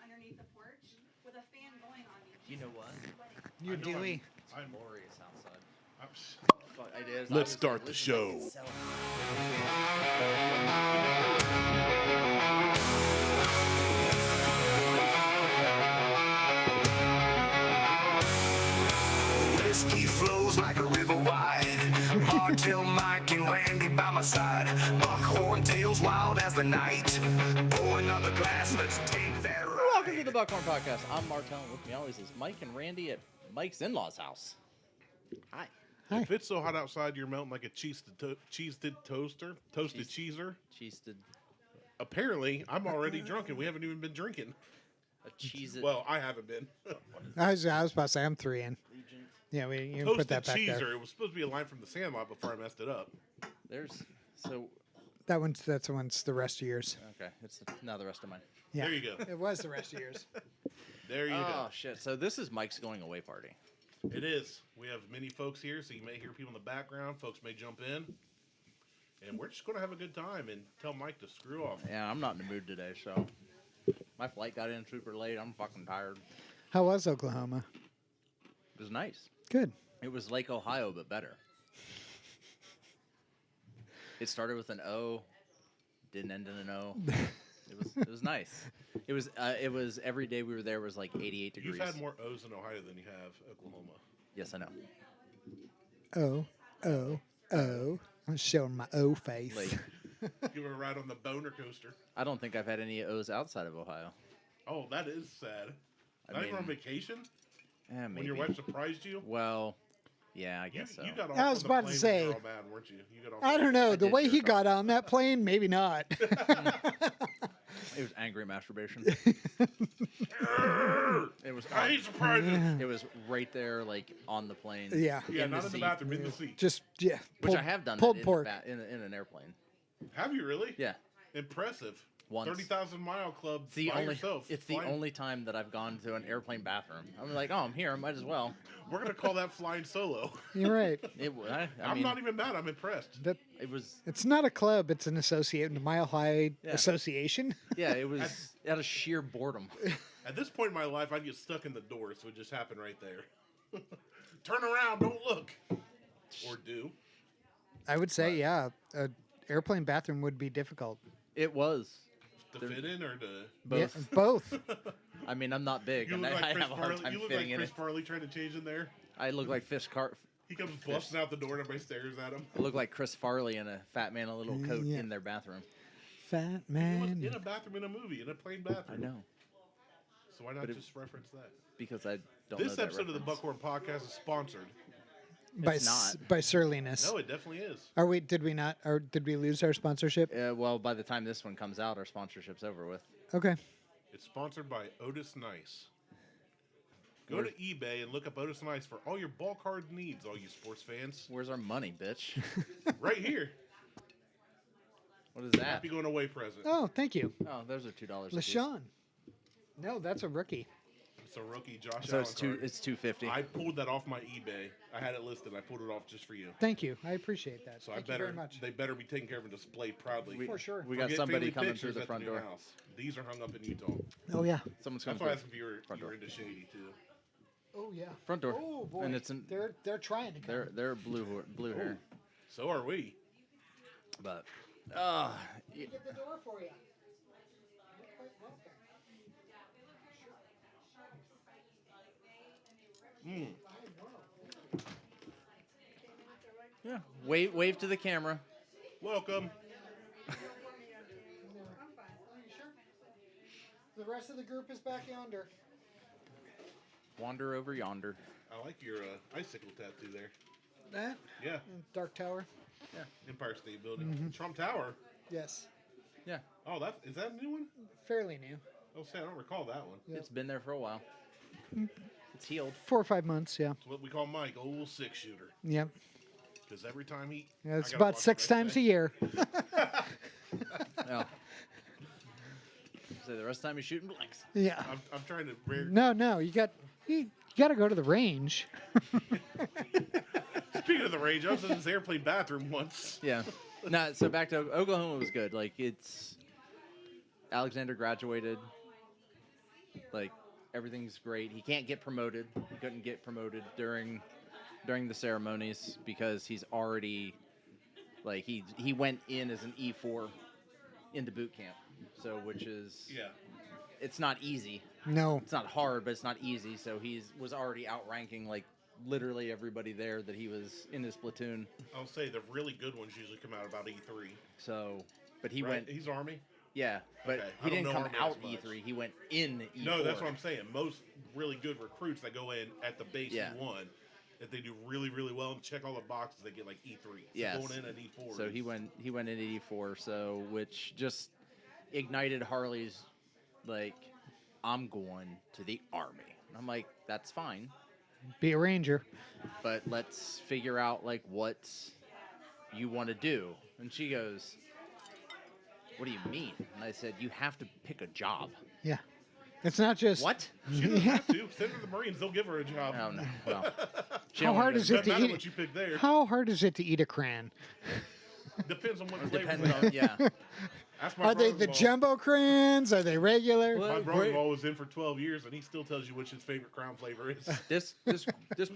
underneath the porch with a fan going on me. You know what? You're Dewey. I'm glorious outside. Fuck, it is. Let's start the show. Whiskey flows like a river wide. Martelle, Mike, and Randy by my side. Buckhorn tails wild as the night. Pour another glass, let's take that ride. Welcome to the Buckhorn Podcast. I'm Martelle, and with me always is Mike and Randy at Mike's in-laws' house. Hi. If it's so hot outside, you're melting like a toasted cheeser. Cheested. Apparently, I'm already drunk, and we haven't even been drinking. A cheese. Well, I haven't been. I was about to say I'm 3 in. Yeah, you can put that back cheeser. there. It was supposed to be a line from the Sandlot before I messed it up. That's the rest of yours. Okay, it's now the rest of mine. Yeah. There you go. It was the rest of yours. There you Oh go. shit! So this is Mike's going away party. It is. We have many folks here, so you may hear people in the background. Folks may jump in. And we're just going to have a good time and tell Mike to screw off. Yeah, I'm not in the mood today, so my flight got in super late. I'm fucking tired. How was Oklahoma? It was nice. Good. It was Lake Ohio, but better. It started with an O, didn't end in an O. It was nice. It was every day we were there was like 88 degrees. You've had more O's in Ohio than you have Oklahoma. Yes, I know. I'm showing my O face. Like, You were right on the boner coaster. I don't think I've had any O's outside of Ohio. Oh, that is sad. Not even on vacation? Yeah, maybe. When your wife surprised you? Well, yeah, I guess so. You got off I was on the about to plane say, when you were all mad, weren't you? You got off I don't know. The did way he jerk got on that plane, maybe not. It was angry masturbation. It was. I hate surprises. It was right there, like on the plane. Yeah. Yeah, not in the seat, bathroom, in the seat. Just, yeah. which I have done pulled that pork. in an airplane. Have you really? Yeah, Impressive. Once. 30,000 mile club it's the by only. yourself. It's the Flying- only time that I've gone to an airplane bathroom. I'm like, oh, I'm here. I might as well. We're going to call that flying solo. You're right. I I'm mean, not even mad. I'm impressed. That It was. it's not a club. It's an Mile High Yeah. Association. Yeah, it was out of sheer boredom. At this point in my life, I'd get stuck in the door, so it just happened right there. Turn around, don't look. Or do. I would say, yeah, an airplane bathroom would be difficult. It was To fit in or to... both. Yeah, both. I mean, I'm not big, You and look like I Chris have a hard Farley. time You look fitting like in Chris it. Farley trying to change in there. I look like He comes busting out the door and everybody stares at him. I look like Chris Farley in a Fat Man in a little coat Yeah. in their bathroom. Fat He was man. in a bathroom in a movie, in a plain bathroom. I know, So why not But it- just reference that? because I don't know This that episode of the reference. Buckhorn Podcast is sponsored. By It's not. by surliness. No, it definitely is. Are we? Did we not? Or did we lose our sponsorship? Well, by the time this one comes out, our sponsorship's over with. Okay. It's sponsored by Otis Nice. Go to eBay and look up Otis Nice for all your ball card needs, all you sports fans. Where's our money, bitch? Right here. What is that? Happy going away present. Oh, thank you, Oh, those are $2. LaShawn. No, that's a rookie. It's a rookie Josh So Allen it's card. it's $2.50. I pulled that off my eBay. I had it listed. I pulled it off just for you. Thank you. I appreciate that. So Thank I better you very much. they better be taken care of and displayed proudly. For sure. We got Forget somebody family coming through pictures the at front new door. house. These are hung up in Utah. Oh yeah. Someone's That's coming why I through. asked if you Front were door. into shady too. Oh yeah. Front door. Oh boy. And it's in, they're trying to come. they're blue hair, So are we. but Get the door for you. yeah. Wave to the camera. Welcome. The rest of the group is back yonder. Wander over yonder. I like your icicle tattoo there. That? Yeah. Dark Tower. Empire State Building. Trump Tower. Yes. Yeah, Oh, is that a new one? Fairly new. Oh, say I don't recall that one. Yep. it's been there for a while. It's healed. 4 or 5 months. Yeah. It's what we call Mike, old six shooter. Yep. Because every time he, Yeah, it's I gotta about watch 6 the next times day. a year. Yeah. So the rest of the time you're shooting blanks. Yeah. I'm trying to. No. You got to go to the range. Speaking of the range, I was in this airplane bathroom once. Yeah. No, so back to Oklahoma was good. Like Alexander graduated. Like everything's great. He can't get promoted. He couldn't get promoted during the ceremonies because he's already like he went in as an E4 into boot camp. So which is it's not easy. No. It's not hard, but it's not easy. So was already outranking like literally everybody there that he was in his platoon. I'll say the really good ones usually come out about E3. So, but he Right? went. He's Army. Yeah, but Okay. he I don't didn't know come Army out as much. E3. He went in E4. No, that's what I'm saying. Most really good recruits that go in at the base Yeah. E1, if they do really, really well and check all the boxes, they get like E3. So Yes. going in at E4. So he went in at E4. So which just ignited Harley's like, I'm going to the Army. And I'm like, that's fine, Be a ranger. but let's figure out like what you want to do. And she goes, what do you mean? And I said, you have to pick a job. Yeah. It's not just What? She doesn't have to. Send her to the Marines. They'll give her a job. Oh no. Well, she How don't wanna hard go is to- it Doesn't to matter eat? what you pick there. How hard is it to eat a cran? Depends on what flavor. Depends on yeah. Ask my Are they the brother-in-law. jumbo crans? Are they regular? Well, My great. brother-in-law was in for 12 years, and he still tells you which his favorite Crown flavor is. This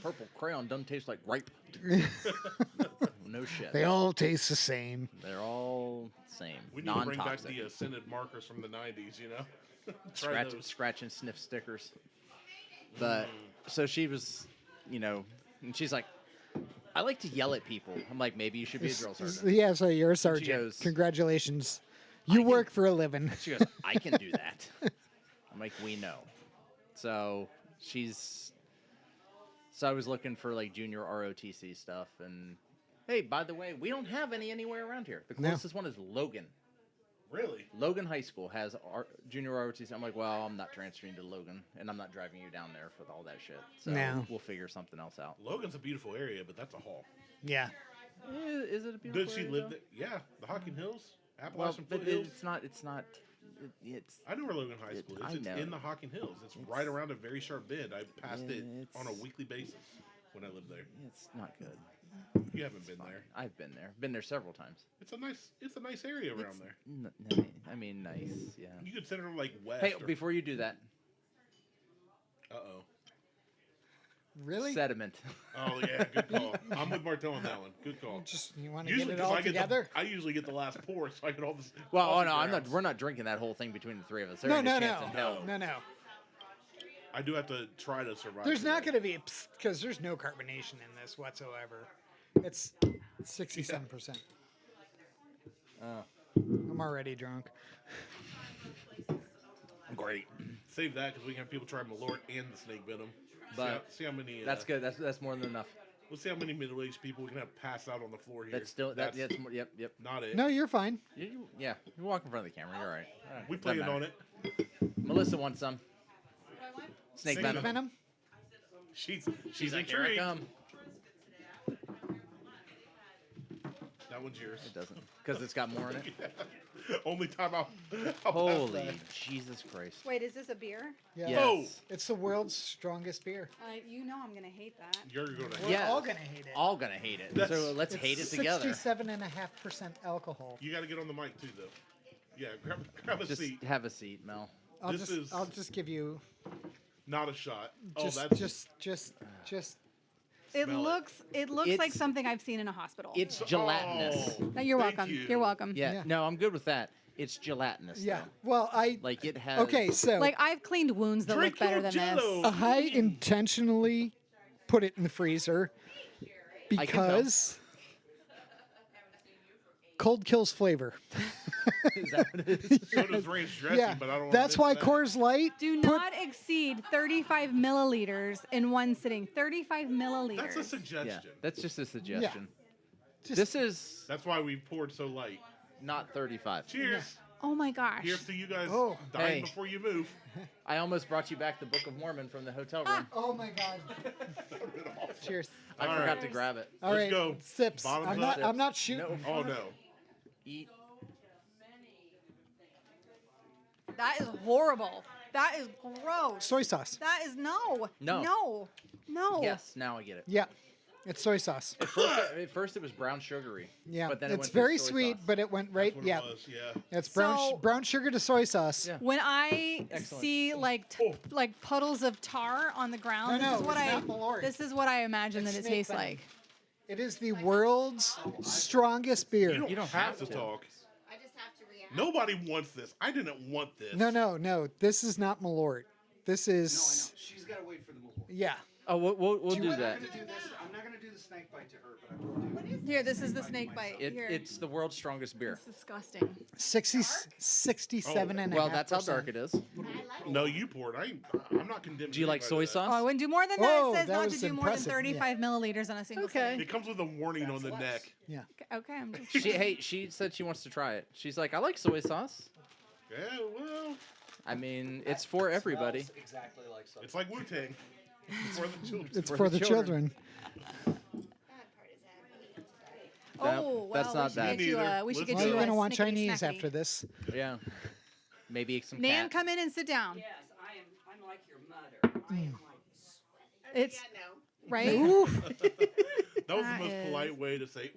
purple crayon doesn't taste like ripe. No shit. They all taste the same. They're all same. We need to bring back Non-toxic. the scented markers from the 90s, you know? Try those. Scratch and sniff stickers. But so she was, you know, and she's like, I like to yell at people. I'm like, maybe you should be a drill sergeant. Yeah, so you're a sergeant. goes, Congratulations. You can- work for a living. She goes, I can do that. I'm like, we know. So I was looking for like junior ROTC stuff, and hey, by the way, we don't have any anywhere around here. The No. closest one is Logan. Really? Logan High School has junior ROTC. I'm like, well, I'm not transferring to Logan, and I'm not driving you down there for all that shit. So No. we'll figure something else out. Logan's a beautiful area, but that's a haul. Yeah. Is it a beautiful Did she area, live though? there? Yeah, the Hocking Hills, Well, Appalachian but foothills. it's not. It's I know where Logan High School is. I It's know. in the Hocking Hills. It's right around a very sharp bend. I passed it on a It's- weekly basis when I lived there. it's not good. You haven't been there. I've been there. Been there several times. It's a nice area around there. I mean, nice. Yeah. You could send her like west. Hey, or- before you do that, Uh-oh. Really? sediment. Oh yeah, good call. I'm with Martelle on that one. Good call. You want to get Usually, it 'cause all I together? I usually get the last pour, so I get all this. Well, all oh the no, I'm not. grounds. We're not drinking that whole thing between the three of us. There No, ain't no, a chance in hell. no. I do have to try to survive. There's not today. going to be because there's no carbonation in this whatsoever. It's 67%. Oh, I'm already drunk. great. Save that because we can have people try Malört and the snake venom. But see how many. That's good. That's more than enough. Let's see how many middle-aged people we can have pass out on the floor here. That's still that. That's more, yep. not it. No, you're fine. Yeah, you walk in front of the camera. You're all right. We Doesn't planned matter. on it. Melissa wants some What I want? snake Snake venom. Venom? She's like, here I intrigued. come. That one's yours. It doesn't because it's got more in it. Only time I'll pass Holy that. Jesus Christ! Wait, is this a beer? Yeah. Yes. Oh! It's the world's strongest beer. You know I'm gonna hate that. You're going to. We're Yes. all going to hate it. All gonna hate it. That's- So let's hate it together. 67.5% alcohol. You got to get on the mic too, though. Yeah, grab a Just seat. have a seat, Mel. I'll This is- I'll just give you Not a shot. Oh, just that's just It Smell it. looks like It's- something I've seen in a hospital. It's gelatinous. Oh, No, you're thank welcome. you. You're welcome. Yeah, Yeah. no, I'm good with that. It's gelatinous. yeah. though. Well, Like it has. okay, so Like I've cleaned wounds that Drink look better your than Jell-O. this. I intentionally put it in the freezer I can tell. because cold kills flavor. Is that what it is? So does ranch dressing, Yeah, but I don't. wanna that's miss why that. Coors Light. Do put- not exceed 35 milliliters in one sitting. 35 milliliters. That's a Yeah, suggestion. that's just a suggestion. Just- This is That's why we poured so light. not 35. Cheers. Oh my gosh. Here's to you guys Oh. dying Hey. before you move. I almost brought you back the Book of Mormon from the hotel room. Oh my God! Cheers. I All forgot right. to grab it. All Let's right, go. sips. Bottoms I'm up. not. I'm not shooting. No. Oh no. Eat. That is horrible. That is gross. Soy sauce. That is no. No. No. No. Yes, now I get it. Yeah. It's soy sauce. At first it was brown sugary. Yeah, but then it it's went to very soy sweet, sauce. but it went right. What Yeah, it was, yeah. it's So- brown sugar to soy sauce. Yeah. When I Excellent. see like puddles of tar on the ground, No, this is what it's I not Malört. this is what I imagine It's that it snake tastes venom. like. It is the world's strongest beer. You don't have to talk. I just have to react. Nobody wants this. I didn't want this. No. This is not Malört. This is. She's got to wait for the Malört. Yeah. Oh, we'll do I'm that. not gonna do this. I'm not gonna do the snake bite to her, but I will do. Here, this is the snake bite. Here. It's the world's strongest beer. It's disgusting. 67 and a Well, half that's how percent. dark it is. No, you poured. I'm not condemning. Do you like soy anybody to that. Oh, I sauce? wouldn't do more than that. Oh, It says that not to was do more impressive, than 35 milliliters on a single Okay. sitting. It comes with a warning on the neck. Yeah. Okay, I'm just. She said she wants to try it. She's like, I like soy sauce. Yeah, well, I mean, it's for everybody. Smells exactly like something. it's like Wu-Tang. It's for the children. It's For for the the children. children. Oh, well, that's not bad. we should get you Neither. we should Let's get Well, you you're a gonna want snickety Chinese snacky. after this. Yeah. Maybe some Nan, cat. come in and sit down. Yes, I'm like your mother. I am like sweaty. It's right. Oof. That was the That most is- polite way to say,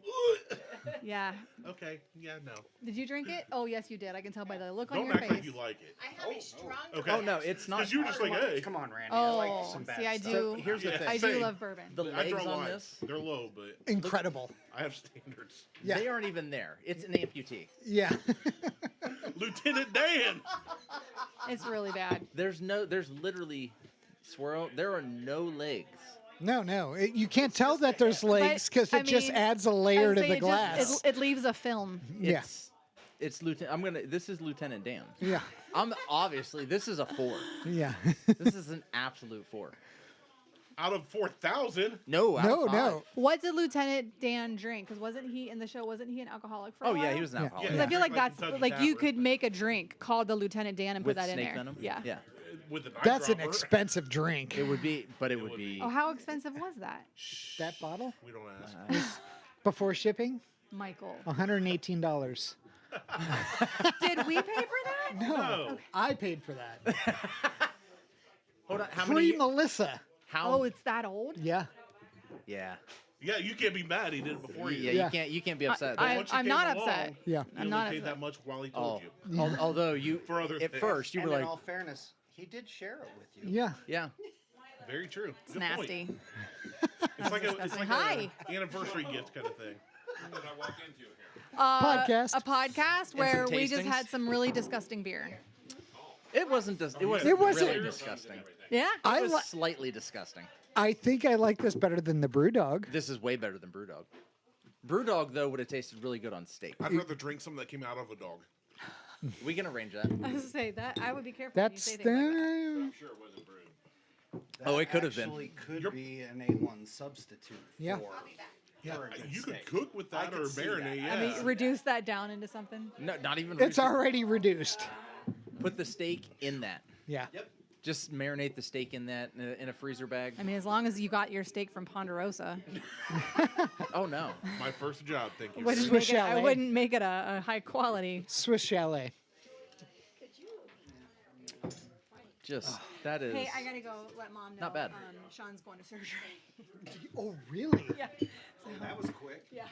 "Ugh." Yeah. Okay, yeah, no. Did you drink it? Oh, yes, you did. I can tell by the look on Don't your act face. like you like it. I have a strong. Okay. Oh no, it's not. Because you were just like, hey. Come on, Randy. I like Oh, some bad see, I stuff. do. So here's the Yeah. thing. I do Same. love bourbon. The I legs draw on lines. this, They're low, but Incredible. I have standards. Yeah. they aren't even there. It's an amputee. Yeah. Lieutenant Dan. It's really bad. There's literally, swirl. There are no legs. No. You can't tell that there's legs because I it just mean, adds a layer I'd to say the it glass. Just, it leaves a film. Yeah. It's Lieutenant. This is Lieutenant Dan. Yeah. This is a 4. Yeah. This is an absolute 4. Out of 4,000. No, out No, of 5. no. What did Lieutenant Dan drink? Because wasn't he in the show? Wasn't he an alcoholic for a Oh while? yeah, he was an Yeah. alcoholic. Because Yeah. I feel like Like that's Kentucky like you Tapper. could make a drink called the Lieutenant Dan and With put that in snake there. venom. Yeah. Yeah. With an That's an eyedropper. expensive drink. It would be, but it would be. Oh, how expensive was that, That bottle We don't ask. before shipping, Michael? $118. Did we pay for that? No. I paid for that. Hold on. How many? Free Melissa. How? Oh, it's that old? Yeah. yeah. Yeah, you can't be mad. He did it before you. Yeah. Yeah. You can't be upset. I- Once you I'm came not along, upset. Yeah. He I'm only not paid upset. that much while he Oh, told you. although you For other at things. first you And were in like, all fairness, he did share it with you. Yeah. yeah. Very true. It's Good point. nasty. It's like disgusting. a Hi. anniversary gift kind of thing. Podcast. A podcast where some we just tastings? had some really disgusting beer. It wasn't. It wasn't. It wasn't- really disgusting. Yeah. I It was li- slightly disgusting. I think I like this better than the Brewdog. This is way better than BrewDog. BrewDog though would have tasted really good on steak. I'd rather drink something that came out of a dog. We can arrange that. I was gonna say that I would be careful when you That's say things like that. the. That Oh, it could have been. actually could You're- be an A1 substitute Yeah. for, for a good You could steak. cook with I that could or see marinate. that. Yeah. I mean, reduce that down into something. No, not even. It's reduce it. already reduced. Put the steak in that. Yeah. Yep. Just marinate the steak in that in a freezer bag. I mean, as long as you got your steak from Ponderosa, Oh no. My first job. Thank you. wouldn't Swiss make it, I chalet. wouldn't make it a high quality. Swiss Chalet. Just that is. Hey, I gotta go let mom know. Not bad. Sean's going to surgery. Oh, really? Yeah. That was quick. Yeah.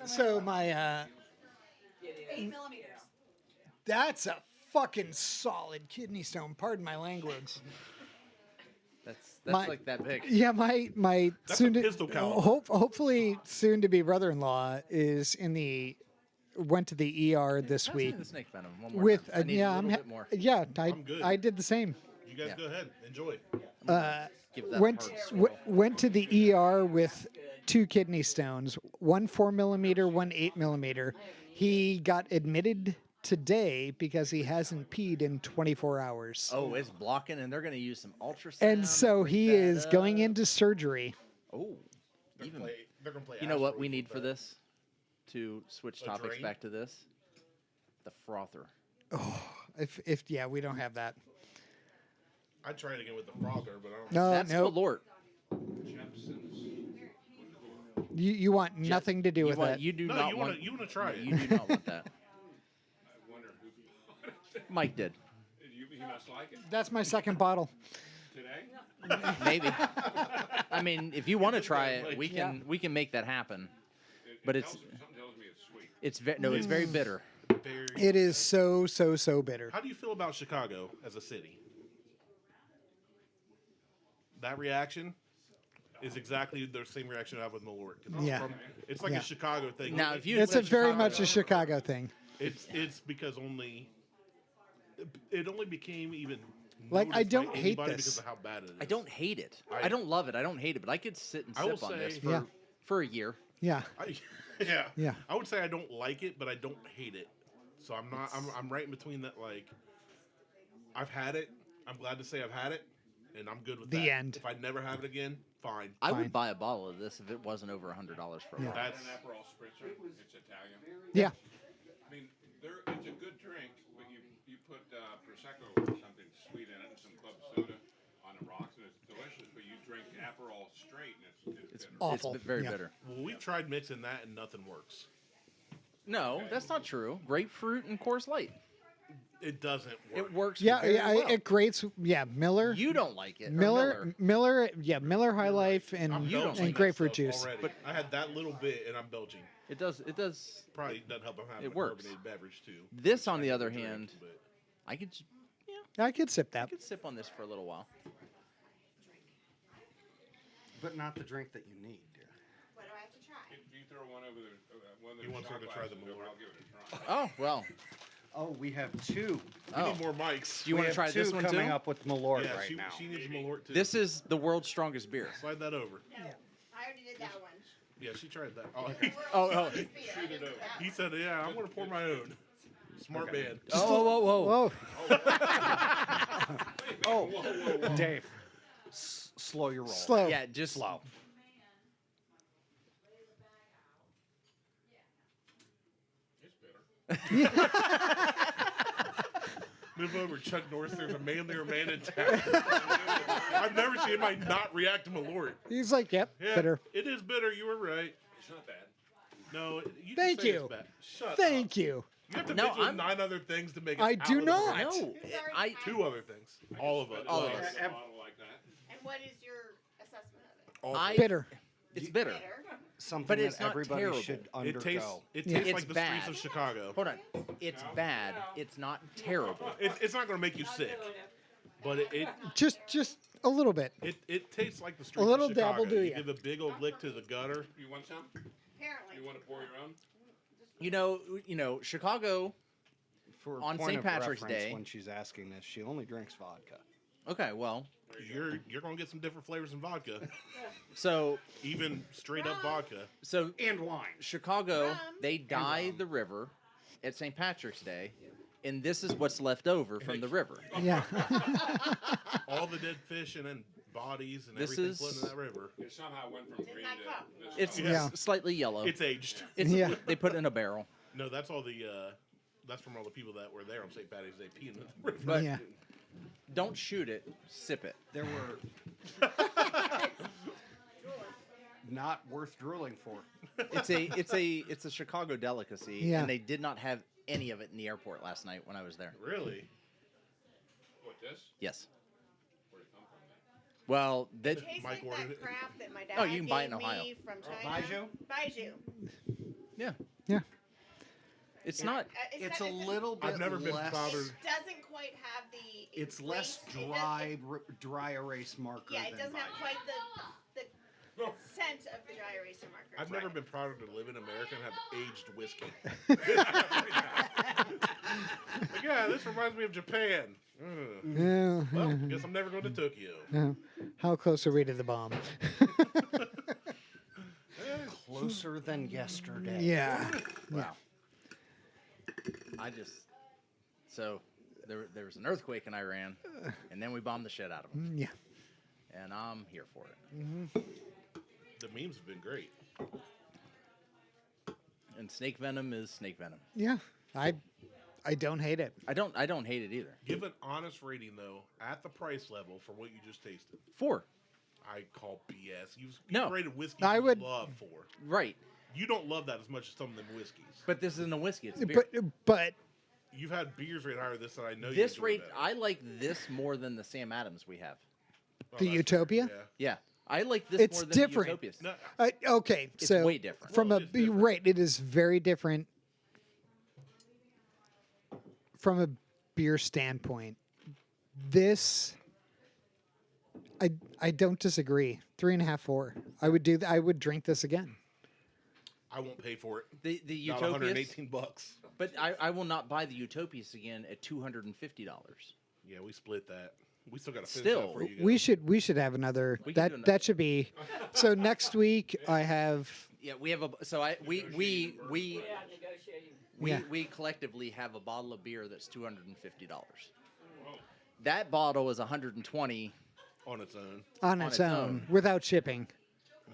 So my 8 millimeters. that's a fucking solid kidney stone. Pardon my language. That's My- like that big. Yeah, my That's soon a to pistol caliber. hopefully soon to be brother-in-law is went to the ER this Pass week me the snake venom one more with time. I need a little bit more. yeah I'm good. I did the same. You guys Yeah. go ahead. Enjoy. Give that Went hard swirl. went to the ER with 2 kidney stones, one 4 millimeter, one 8 millimeter. He got admitted today because he hasn't peed in 24 hours. Oh, it's blocking, and they're going to use some ultrasound. And to so break he that is going up. into surgery. Oh, They're even. gonna play. You know what asteroid we need for with this? To switch A topics drain? back to this. The frother. If yeah, we don't have that. that. I'd try it again with the frother, but I don't. No, That's no. Malört. You want nothing to do with want, that. You do No, not you want. wanna- you wanna try no, it. You do not want that. Mike did. That's my second bottle. Today? Maybe. I mean, if you want to try it, like- we can make that happen. But it's Something tells me it's sweet. it's very bitter. Very. It is so bitter. How do you feel about Chicago as a city? That reaction is exactly the same reaction I have with Malört. 'Cause I'm Yeah. it's like Yeah. a Chicago thing. Now, if you It's said a very Chicago- much a Chicago thing. It's because it only became even Like, I noticed by don't hate anybody this. because of how bad it is. I don't hate it. I don't love it. I don't hate it. But I could sit and I will sip on this say- for Yeah. for a year. Yeah. Yeah. Yeah. I would say I don't like it, but I don't hate it. So I'm not. I'm right in between that. Like, I've had it. I'm glad to say I've had it, and I'm good with The that. end. If I never have it again, fine. I Fine. would buy a bottle of this if it wasn't over $100 for a Yeah. bottle. That's An Aperol spritzer. It's Italian. Yeah. I mean, it's a good drink, but you put Prosecco or something sweet in it and some club soda on the rocks, and it's delicious. But you drink Aperol straight, and it's bitter. Awful. It's very Yeah. bitter. well, we've tried mixing that, and nothing works. No, that's not true. Grapefruit and Coors Light. It doesn't work. It works. Yeah, very yeah, well. it grates. Yeah, Miller. You don't like it. or Miller, yeah, Miller High Life and, I'm You don't belching and that grapefruit stuff juice. already. But I had that little bit, and I'm belching. It does. It does. Probably doesn't help. I'm having It a works. carbonated beverage too. This, on I the can other drink, hand, but I could. I could sip I that. could sip on this for a little while. But not the drink that you need, dear. What do I have to try? If you throw one over one of the He wants her shot to try the glasses over, Malört. I'll give it a try. Oh well. Oh, we have two. we Oh, need more mics. do you We want to have try this two one coming too? up with Malört yeah, right now. she needs Malört too. This is the world's strongest beer. Slide that over. No, I already did that one. Yeah, she tried that. Oh, Oh, Shoot it over. he said, "Yeah, I'm gonna pour my own." Smart man. Oh, whoa, whoa, Whoa, Oh, Dave, slow your roll. slow. Yeah, just Slow. It's bitter. Move over, Chuck Norris. There's a manlier man in town. I've never seen anybody not react to Malört. He's like, yep, Yeah, bitter. it is bitter. You were right. It's not bad. No, you Thank can say you. it's bad. Shut up. Thank you. You have to No, mix with I'm- 9 other things to make it I do palatable. not. No, I. 2 other things. All of it. All of A us. bottle like that. And what is your assessment of it? Awful. I Bitter. It's bitter. Bitter. Something But it's that not everybody terrible. should It tastes. undergo. It Yeah. tastes It's like the bad. streets of Chicago. Hold on. It's bad. It's not terrible. It's not going to make you sick, but Just a little bit. it tastes like the streets little of Chicago. dab will do You ya. give a big old lick to the gutter. You want some? Apparently. You want to pour your own? You know, Chicago. For On point St. of Patrick's reference, Day- when she's asking this, she only drinks vodka. Okay, well, You're going to get some different flavors in vodka, so even straight up vodka. And wine. Chicago, Rum. they dye the river at St. Patrick's Day, and this is what's left over from the river. Yeah. All the dead fish and then bodies and This everything is- floating in that river. It somehow went from green my cup. to this. It's color. Yeah. slightly yellow. It's aged. It's- They put it in a barrel. No, that's all the. That's from all the people that were there on St. Patrick's Day peeing in the river. But Yeah. don't shoot it, sip it. There were not worth drooling for. It's a Chicago delicacy, Yeah. and they did not have any of it in the airport last night when I was there. Really? What, this? Yes. Where'd it come from then? Well, that Tastes Mike like ordered that it. crap that my dad Oh, you can buy it in gave Ohio. me from China. Baijiu? Baijiu. yeah, Yeah. it's not. It's not- a little bit I've never been less. bothered. It doesn't quite have the. It's less erase- dry erase marker Yeah, it than doesn't have Baijiu. quite the scent of the dry eraser marker. I've never been prouder to live in America and have aged whiskey. Like, yeah, this reminds me of Japan. Yeah. Well, guess I'm never going to Tokyo. How close are we to the bomb? Closer than yesterday. Yeah. Wow. I just so there was an earthquake in Iran, and then we bombed the shit out of them, Yeah. and I'm here for it. The memes have been great. And snake venom is snake venom. Yeah. I don't hate it. I don't hate it either. Give an honest rating though at the price level for what you just tasted. 4. I call BS. You've No. rated whiskey I you would- love 4. Right. You don't love that as much as some of them whiskeys. But this isn't a whiskey, it's a beer. But You've had beers rated higher than this, and I know This you rate, better. I like this more than the Sam Adams we have. Oh, The that's Utopia? fair, yeah. Yeah, I like this It's more than different. the Utopias. No, Okay, It's so way different. from Well, a it is different. right, it is very different from a beer standpoint. This, I don't disagree. 3.5, 4. I would do. I would drink this again. I won't pay for it. The Not Utopias, $118. but I will not buy the Utopias again at $250. Yeah, we split that. We still got to finish Still, that for you guys. We should have another. We can do That another. that should be. So next week I have. Yeah, we have a so I we Yeah, negotiating. Yeah. we collectively have a bottle of beer that's $250. That bottle is 120, on its own. On its own without shipping.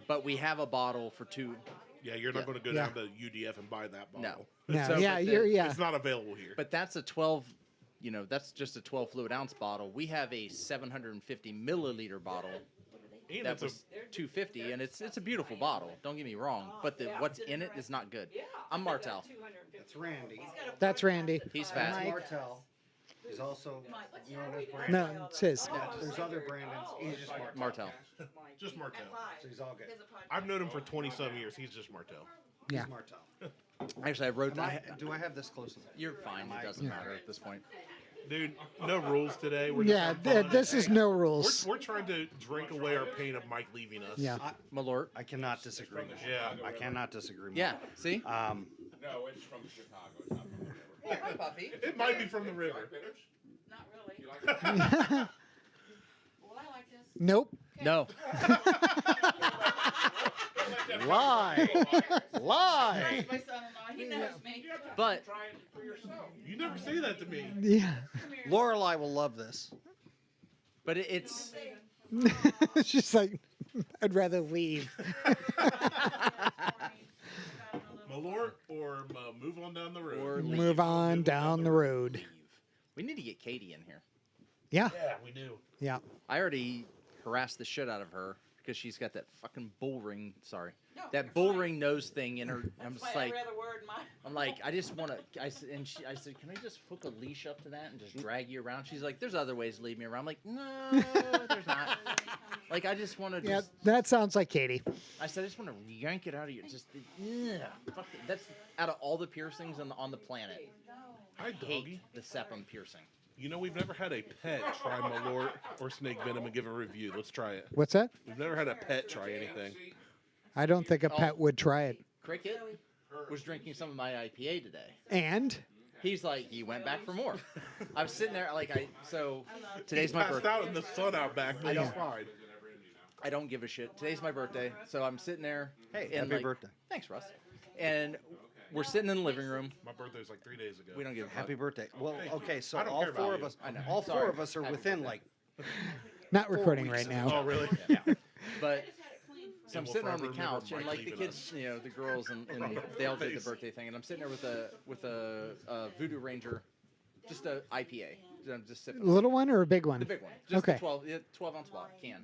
but we have a bottle for two. Yeah, you're not going to go Yeah. down to UDF and buy that bottle. No. No, So, yeah, but you're the- yeah. It's not available here. But that's a 12. That's just a 12 fluid ounce bottle. We have a 750 milliliter bottle And that it's a, was $250, and it's a beautiful bottle. Don't get me wrong, but what's in it is not good. I'm Martelle. That's Randy. That's Randy. He's fast. Mike. Martell is also known as Brandon. No, it's his. There's other Brandons. He's just Martell. Martell. just Martell. So he's all good. I've known him for 20-some years. He's just Martell. Yeah. He's Martell. Actually, I wrote Am I, that. do I have this close enough? You're fine. It doesn't matter at this point. Dude, no rules today. We're just Yeah, having fun. this is no rules. We're trying to drink away our pain of Mike leaving us. Yeah. Malört. I cannot disagree. Yeah. I cannot disagree. more. Yeah. See. Um, No, it's from Chicago. It's not from the river. Hey, hi, puppy. It might be from the river. Not really. You like it? Well, I like this. Nope. No. lie. Lie. My son-in-law, he knows me. But Try it for yourself. You never say that to me. Yeah. Lorelai will love this. it's It's just like I'd rather leave. Malört or move on down the road. or Move on down the road. leave. We need to get Katie in here. Yeah. Yeah, we do. Yeah. I already harassed the shit out of her because she's got that fucking bull ring. Sorry, No, that you're bull fine. ring nose thing in her. I'm That's just why like, every other word in my. I'm like, I just want to. I said, can I just hook a leash up to that and just drag you around? She's like, there's other ways to lead me around. I'm like, no, there's not. Like, I just want to. Yeah. Just, That sounds like Katie. I said, I just want to yank it out of you. Just, fuck it. That's out of all the piercings on the planet. Hi, Hate doggy. the septum piercing. You know, we've never had a pet try Malört or snake venom and give a review. Let's try it. What's that? We've never had a pet try anything. I don't think a pet would try it. Cricket was drinking some of my IPA today. And He's like, he went back for more. I was sitting there, today's my Passed birthday. out in the sun out back, but he's fine. I don't give a shit. Today's my birthday, so I'm sitting there. Hey, and happy birthday. Thanks, Russ. And we're sitting in the living room. My birthday was like 3 days ago. We don't give a fuck. Happy birthday. Well, okay, so I don't all care about four of you. us, I know. all Sorry. four of us are Happy within birthday. like not recording weeks right of now. Oh, really? But so I'm we'll sitting on the forever remember couch, and Mike like the leaving kids, the girls, and they all did the birthday thing, and I'm sitting there with a Voodoo Ranger, just a IPA. I'm just sipping. Little one or a big one? The big one, just Okay. the 12 ounce bottle can.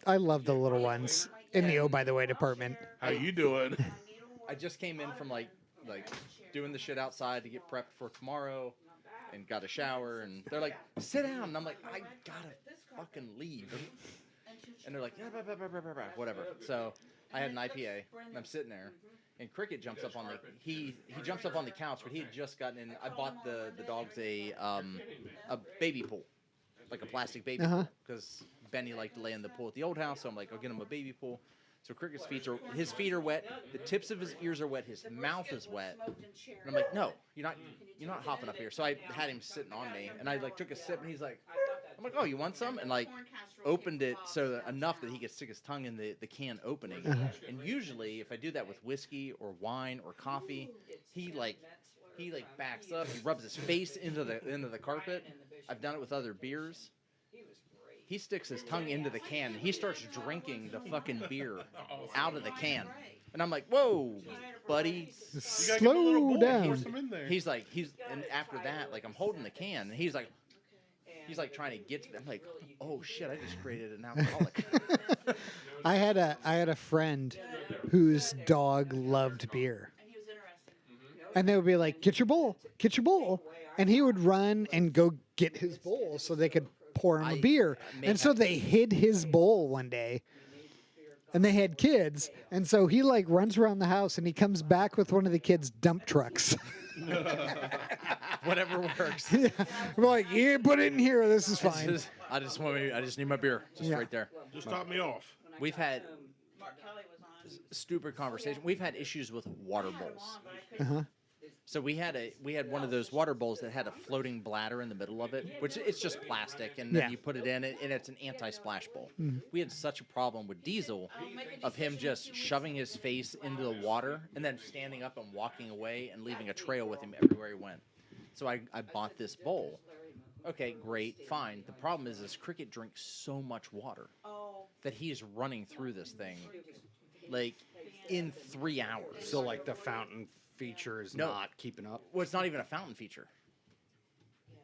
I love the little ones in the by the way department. How you doing? I just came in from like doing the shit outside to get prepped for tomorrow, and got a shower, and they're like, sit down, and I'm like, I gotta fucking leave, and they're like, yeah, whatever. So I had an IPA, and I'm sitting there, and Cricket jumps up on he jumps up on the couch, but he had just gotten in. I bought the dogs a baby pool, like a plastic baby pool, because Benny liked to lay in the pool at the old house, so I'm like, I'll get him a baby pool. So Cricket's feet are wet, the tips of his ears are wet, his mouth is wet, and I'm like, no, you're not hopping up here. So I had him sitting on me, and I took a sip, and he's like, I'm like, oh, you want some? And opened it enough that he could stick his tongue in the can opening. And usually, if I do that with whiskey or wine or coffee, he backs up, he rubs his face into the carpet. I've done it with other beers. He sticks his tongue into the can, and he starts drinking the fucking beer out of the can. And I'm like, whoa, buddy. You gotta give him a little Slow bowl, down. force him in there. And after that, I'm holding the can, and he's like trying to get to me. I'm like, oh shit, I just created an alcoholic. I had a friend whose dog loved beer. And they would be like, get your bowl. And he would run and go get his bowl so they could pour him a beer. And so they hid his bowl one day. And they had kids. And so he like runs around the house and he comes back with one of the kids' dump trucks. Whatever works. Yeah. We're like, yeah, put it in here. This is fine. I just need my beer, just right there. Just top me off. We've had Martelle was on. stupid conversation. We've had issues with water bowls. Uh-huh. So we had one of those water bowls that had a floating bladder in the middle of it, which it's just plastic, and then Yeah. you put it in, and it's an anti-splash bowl. We had such a problem with Diesel of him just shoving his face into the water and then standing up and walking away and leaving a trail with him everywhere he went. So I bought this bowl. Okay, great, fine. The problem is this cricket drinks so much water that he's running through this thing like in 3 hours. So like the fountain feature is No. not keeping up. Well, it's not even a fountain feature.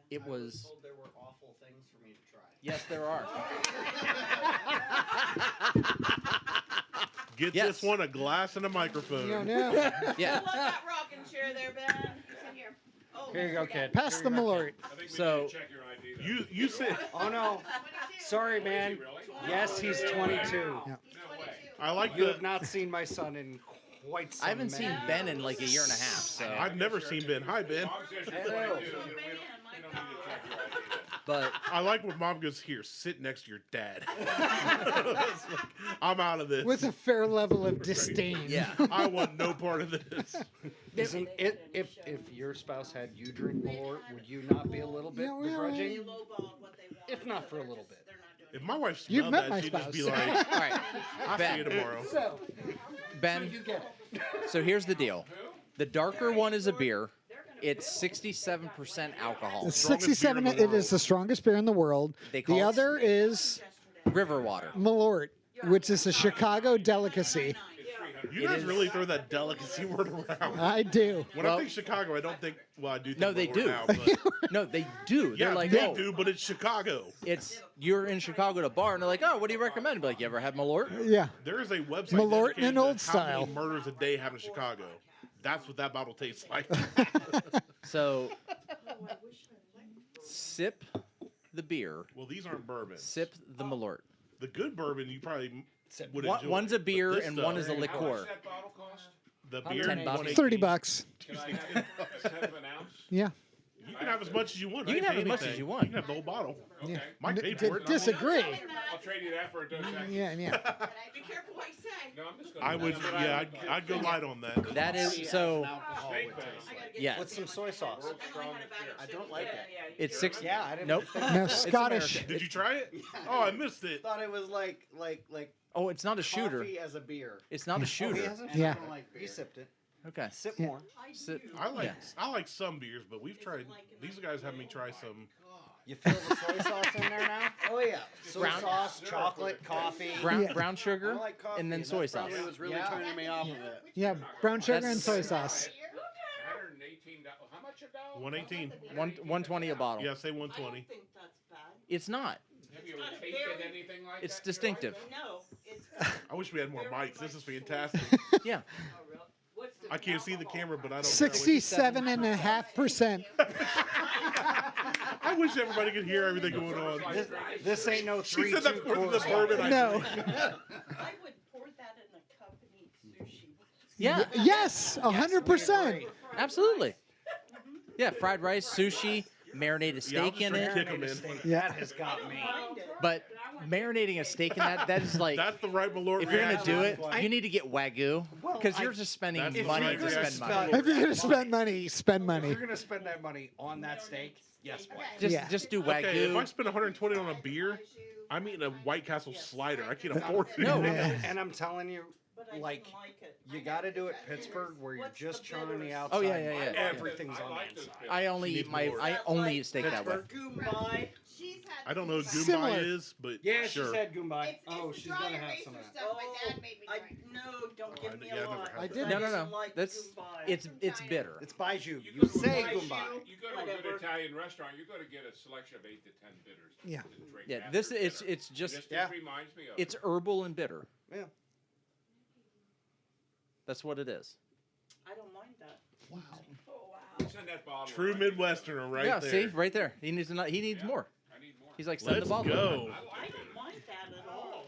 It was. There were awful things for me to try. Yes, there are. Get Yes. this one a glass and a microphone. No, no. Yeah. Pull up that rocking chair there, Ben. It's in here. Oh, Here you go, kid. Pass Here the you go, Malört. I think we So- need to check your ID. Though. You said Oh no. Sorry, man. Yes, he's 22. Yeah. I like You the. have not seen my son in quite some I haven't seen minutes. Ben in like a year and a half. So, I've never seen Ben. Hi, Ben. Mom says you're Hello. 22, we don't need to check your ID. but I like when Mom goes, here, sit next to your dad. It's like, I'm out of this. With a fair level of disdain. yeah. I want no part of this. Isn't it, if your spouse had you drink more, would you not be a little bit Yeah, well, begrudging? lowballed what they want. If not for a little bit. They're not doing If my wife You've smelled met that, my she'd just be spouse. like, All right, I'll see you Ben. tomorrow. So, Ben. So here's the deal. The darker one is a beer. It's 67% alcohol. it's Strongest beer 67. in the It is the strongest beer in the world. They call The it- other is River water. Malört, which is a Chicago delicacy. You guys really throw that delicacy word around. I do. When Well- I think Chicago, I don't think, well, I do think No, they Malört do. now, but No, they do. yeah, They're like, they oh, do, but it's Chicago. it's you're in Chicago at a bar, and they're like, oh, what do you recommend? Be like, you ever had Malört? Yeah. There is a website Malört in dedicated an to old how style. many murders a day happen in Chicago. That's what that bottle tastes like. So, sip the beer, Well, these aren't bourbons. sip the Malört. The good bourbon you probably would One, enjoy. one's a but beer this and stuff, one is a How much liqueur. does that bottle cost? The beer, 10 bucks. 118. 30 bucks. Can I have a tenth of an ounce? Yeah. You can have as much as you want. You I can ain't have as pay much as anything. you want. You can have the whole bottle. Okay. Mike D- paid d- for it. disagree. I'll trade you that for a Dos Equis. Yeah, yeah. Be careful what you say. No, I'm just gonna. I would, yeah, I'd go light on that. That is so. Steak face. Yes, With some soy sauce. I don't like it. it's 6. Yeah, I didn't Nope. No, Scottish. American. Did you try it? Oh, I missed it. Thought it was like Oh, it's not a shooter. coffee as a beer. It's not a shooter. And Yeah. I don't like beer. You sipped it. Okay. Sip Yeah. more. Sit. I like some beers, but we've tried. These guys have me try some. You feel the soy sauce in there now? Oh yeah, soy Brown- sauce, chocolate, coffee. Brown Yeah. brown sugar I like coffee, and then that's soy sauce. probably was really Yeah. turning me off of it. Yeah, brown sugar and That's- soy sauce. $118. How much a dollar? 118. 120 a bottle. Yeah, say 120. think that's bad. It's not. Have you ever tasted anything like It's that? distinctive. No, it's. I wish we had more mics. This is fantastic. Yeah. I can't see the camera, but I don't. 67.5%. I wish everybody could hear everything going on. This ain't no She 3-2 said that for the course. bourbon. I No. I would pour that in a cup and eat sushi with it. Yeah. Yes, 100%. Absolutely. Yeah, fried rice, sushi, marinated Yeah, I'll steak just in drink it. kick 'em in. Yeah. That has got me. But marinating a steak in that is like, That's the right Malort. if you're gonna reaction. do it, you need to get Wagyu because you're I- just spending That's the money right to spend reaction. money. If you're going to spend money, spend If money. you're gonna spend that money on that steak, yes, why? Yeah. Just do Okay, if I Wagyu. spend 120 on a beer, I'm eating a White Castle slider. I can't afford it. No. And I'm telling you, But I like, didn't like it. you got to do it Pittsburgh where you're just churning the outside. Oh, yeah. Everything's I on like the those inside. bits. I only eat I only eat steak that way. Goombai. She's had. I don't know what Similar. Goombay is, but Yeah, sure. she said Goombay. It's Oh, the she's dry gonna have eraser some of that. stuff my dad made me drink. No, don't give me yeah, a I've never lot. had I that. did. No. Doesn't like That's Goombai. it's bitter. It's Baiju. You You go to say a- Goombay. You go to a Whatever. good Italian restaurant, you got to get a selection of 8 to 10 bitters. Yeah. To drink Yeah, after this dinner. it's just This Yeah. reminds me of. it's herbal and bitter. Yeah. That's what it is. I don't mind that. Send that bottle. True right. Midwesterner right yeah, there. see, right there. He needs more. I need more. He's like, send Let's the bottle. go. I don't mind that at all.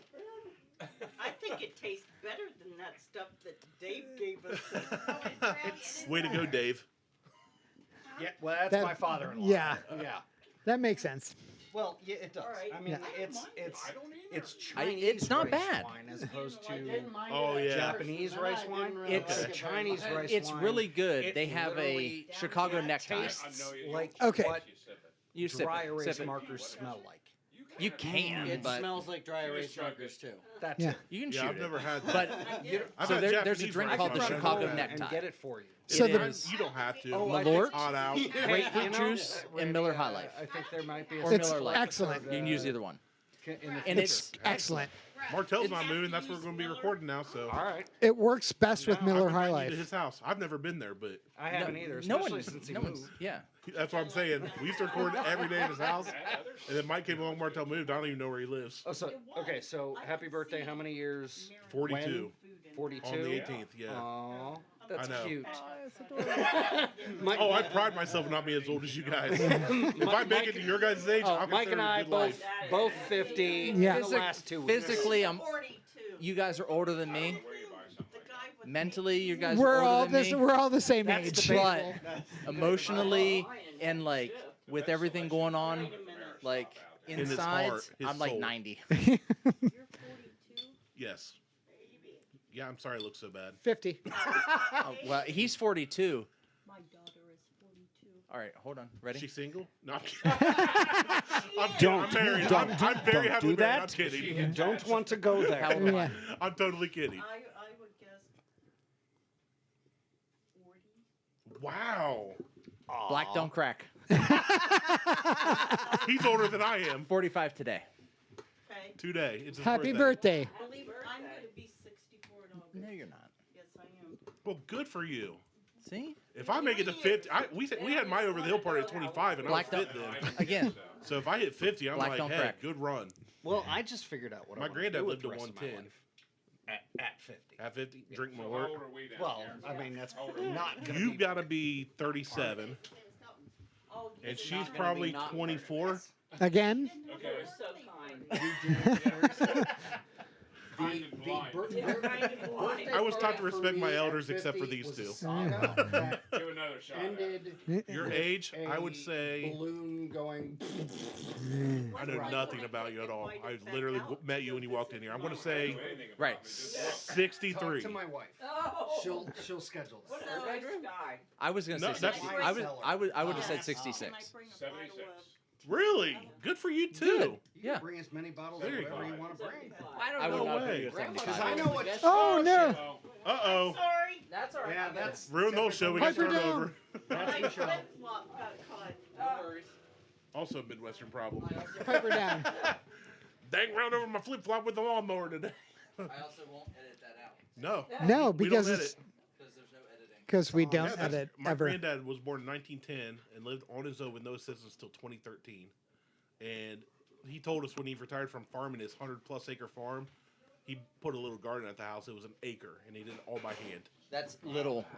I think it tastes better than that stuff that Dave gave us. Way to go, Dave. Yeah, well, that's That- my father-in-law. yeah. Yeah. That makes sense. Well, yeah, it does. All right. I mean, Yeah. it's Chinese it's not rice bad. wine as opposed I to didn't mind Oh, it at yeah. first, Japanese but rice then I wine. didn't really It's- like it very Chinese much. rice It's wine. really good. It They have a literally Chicago necktie. tastes like Okay. what You sip dry it, erase sip it. markers smell like. You can, It but smells like dry erase markers too. That's Yeah. it. you can Yeah, shoot I've it. never had that. But I've so had there's a Japanese drink rice called the wine. Chicago and necktie. get it for you. So It the- is You don't have to. Oh, I Malört, think- Hot out. grapefruit You know, juice, and Miller High Life. I think there might be a Or It's Miller Lite. excellent. You can use either one. in the And future. it's Excellent. Martelle's not moving. That's where we're going to be recording now. So all right. It works best with I've Miller been High invited to Life. his house. I've never been there, but I haven't either, No especially one, since he no moved. one's, yeah. that's what I'm saying. We used to record every day at his house, and then Mike came along. Martelle moved. I don't even know where he lives. Oh, so okay. So happy birthday! How many years? 42 42. on the 18th. Yeah. Aw, that's I know. cute. Oh, I pride myself in not being as old as you guys. If I make it to your guys' age, Oh, I'll Mike and consider it a I good life. both 50 Yeah. in the last 2 weeks. Physically, I'm. 42. You guys are older than me. The guy with Mentally, you guys We're are all older than this. me. We're all the same That's age. debatable. But emotionally and like with everything going on, like his inside, heart, his I'm like soul. 90. You're 42? Yes. Yeah, I'm sorry it looks so bad. 50. Oh, well, he's 42. My daughter is 42. All right, hold on. Ready? Is she single? No, I'm kidding. I'm married. I'm very don't happily do married. I'm that. kidding. You don't want to go there. How old am I? Yeah. I'm totally kidding. I would guess 40. Wow. Black don't crack. He's older than I am. 45 today. Okay. Today. It's his Happy birthday. Believe it, I'm going to be 64 in August. No, you're not. Yes, I am. Well, good for you. See? If I make it to 50, we had my over the hill party at 25, and Black I was don't. fit then. Again, So if I hit 50, I'm Black like, don't hey, crack. good run. Well, I just figured out what My I wanna granddad do with lived to the rest of my 110. life. At 50. At 50, drink So my how work. old are we down Well, here? I mean that's not gonna You've be. got to be 37, Oh, and yes, she's probably 24. Again? Okay. you're so kind. Kind and blind. You're kind of blind. I was taught to respect my elders except for these two. Give another shot. Ended. Your age, I would say, balloon going. I know nothing about you at all. I literally met you when you walked in here. I'm going to say right. 63. Talk to my wife. Oh. She'll schedule this. What a nice guy. I was gonna No, say that's- 60. I would have said 66. Can I bring a bottle 76. of- Really? Good for you, too. Good. You Yeah. can bring as many bottles There of you whatever go. you want to bring. I would No not way. put you at 75. Because I know what. Oh no. Oh, Uh-oh. Sorry. That's all right. Yeah, that's Ruined the whole show. We got to Piper start down. over. that's My Michelle. flip-flop got caught. No worries. Also a Midwestern problem. Piper down. Dang round over my flip-flop with the lawnmower today. I also won't edit that out No. No, We because don't it's edit. because there's no editing. because we Yeah, don't that's- edit my ever. granddad was born in 1910 and lived on his own with no assistance till 2013. And he told us when he retired from farming his 100-plus acre farm, he put a little garden at the house. It was an acre, and he did it all by hand. That's a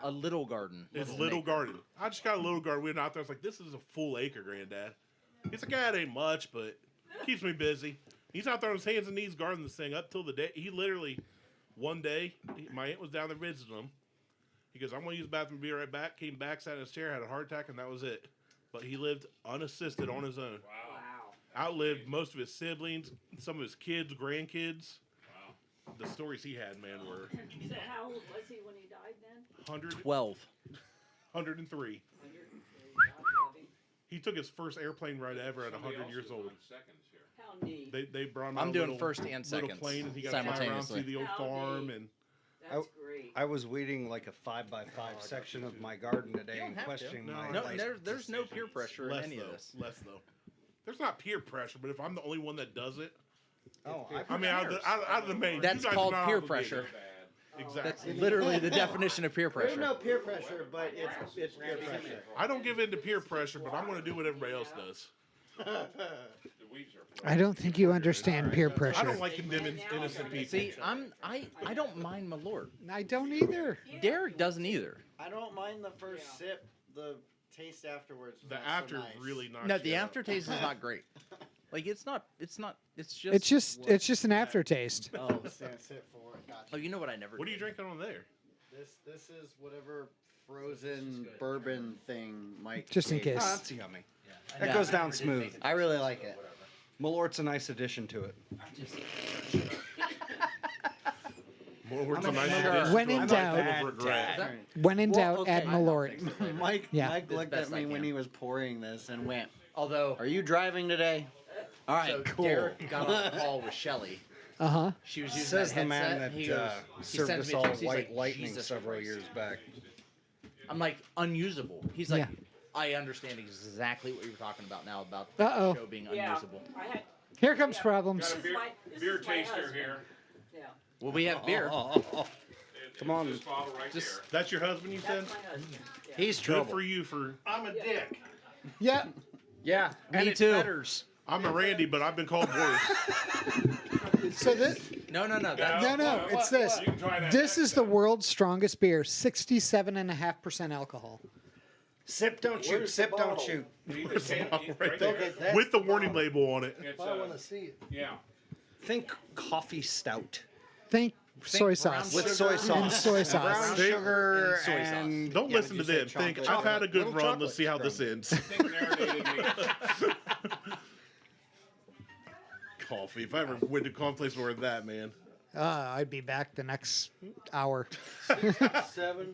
little garden. It's Wasn't little an acre. garden. I just got a little garden. We went out there. I was like, this is a full acre, Granddad. He's like, yeah, it ain't much, but keeps me busy. He's out there on his hands and knees gardening this thing up till the day. He literally, one day, my aunt was down there visiting him. He goes, I'm going to use the bathroom, be right back. Came back, sat in his chair, had a heart attack, and that was it. But he lived unassisted on his own. wow. Outlived most of his siblings, some of his kids, grandkids. Wow. The stories he had, man, were So how old was he when he died then? 100, 12. 103. He took his first airplane ride ever at 100 years old. Seconds here. How neat. They brought him I'm on a doing little, first and little seconds plane, and he got to fly around, simultaneously. see the old How farm, neat. and That's great. I was weeding like a 5x5 section of my garden today and have to. questioning No. my No, life there's no peer pressure in less any though. of this. Less though. There's not peer pressure, but if I'm the only one that does it, Oh, I mean, out of the main, That's you guys are called not peer obligated. pressure. Exactly. That's literally the definition of peer There's pressure. no peer pressure, but it's peer pressure. I don't give in to peer pressure, but I'm going to do what everybody else does. The weeds are I don't think you understand peer I pressure. don't like condemning innocent people. See, I don't mind Malört. I don't either. Derek doesn't either. I don't mind the first sip. The taste afterwards. The not after so nice. really knocks No, you the out. aftertaste is not great. Like it's not. It's just. It's just an aftertaste. Oh, sit for it. Gotcha. Oh, you know what I never. What are you did? drinking on there? This is whatever frozen bourbon thing Mike. Just in gave case. us. That's yummy. That goes down smooth. I really like it. Malört's a nice addition to it. More words on When in doubt, when in doubt, okay. add Malört. Mike, Yeah. Mike looked Best at me I when can. he was pouring this and went, Although, "Are you driving today?" All right, so cool. Derek got on a call with Shelly. Uh huh. She was using Says that the man headset. that He goes, he served sends us me a all text, he's White like, Lightning "Jesus several Christ." years back. I'm like, unusable. He's like, Yeah. I understand exactly what you're talking about now about Uh-oh. the show being Yeah. unusable. I had. Here comes problems. Got a beer, This beer is my taster husband. here. Yeah. Well, we have beer. Come on. This bottle right Just- That's your husband, you said? That's my husband. Yeah. He's Good trouble. for you for. I'm a dick. Yeah. Yeah, and Me it too. matters. I'm a Randy, but I've been called worse. So this, No. That's, no, it's this. You can try that This next is the time. world's strongest beer, 67.5% alcohol. Sip, don't shoot. Where's Sip, the don't bottle? shoot. Where's the bottle right there. there? With the warning label on it. It's, I want to see it. yeah. Think coffee stout Think soy sauce. with soy sauce. And soy sauce. Brown sugar And soy sauce. and Don't yeah, listen to did you them. say Think, chocolate? I've had a good Little run. chocolate Let's see how this scrum. ends. Think marinated meat. Coffee. If I ever went to a place where that, man. I'd be back the next hour. 7.5.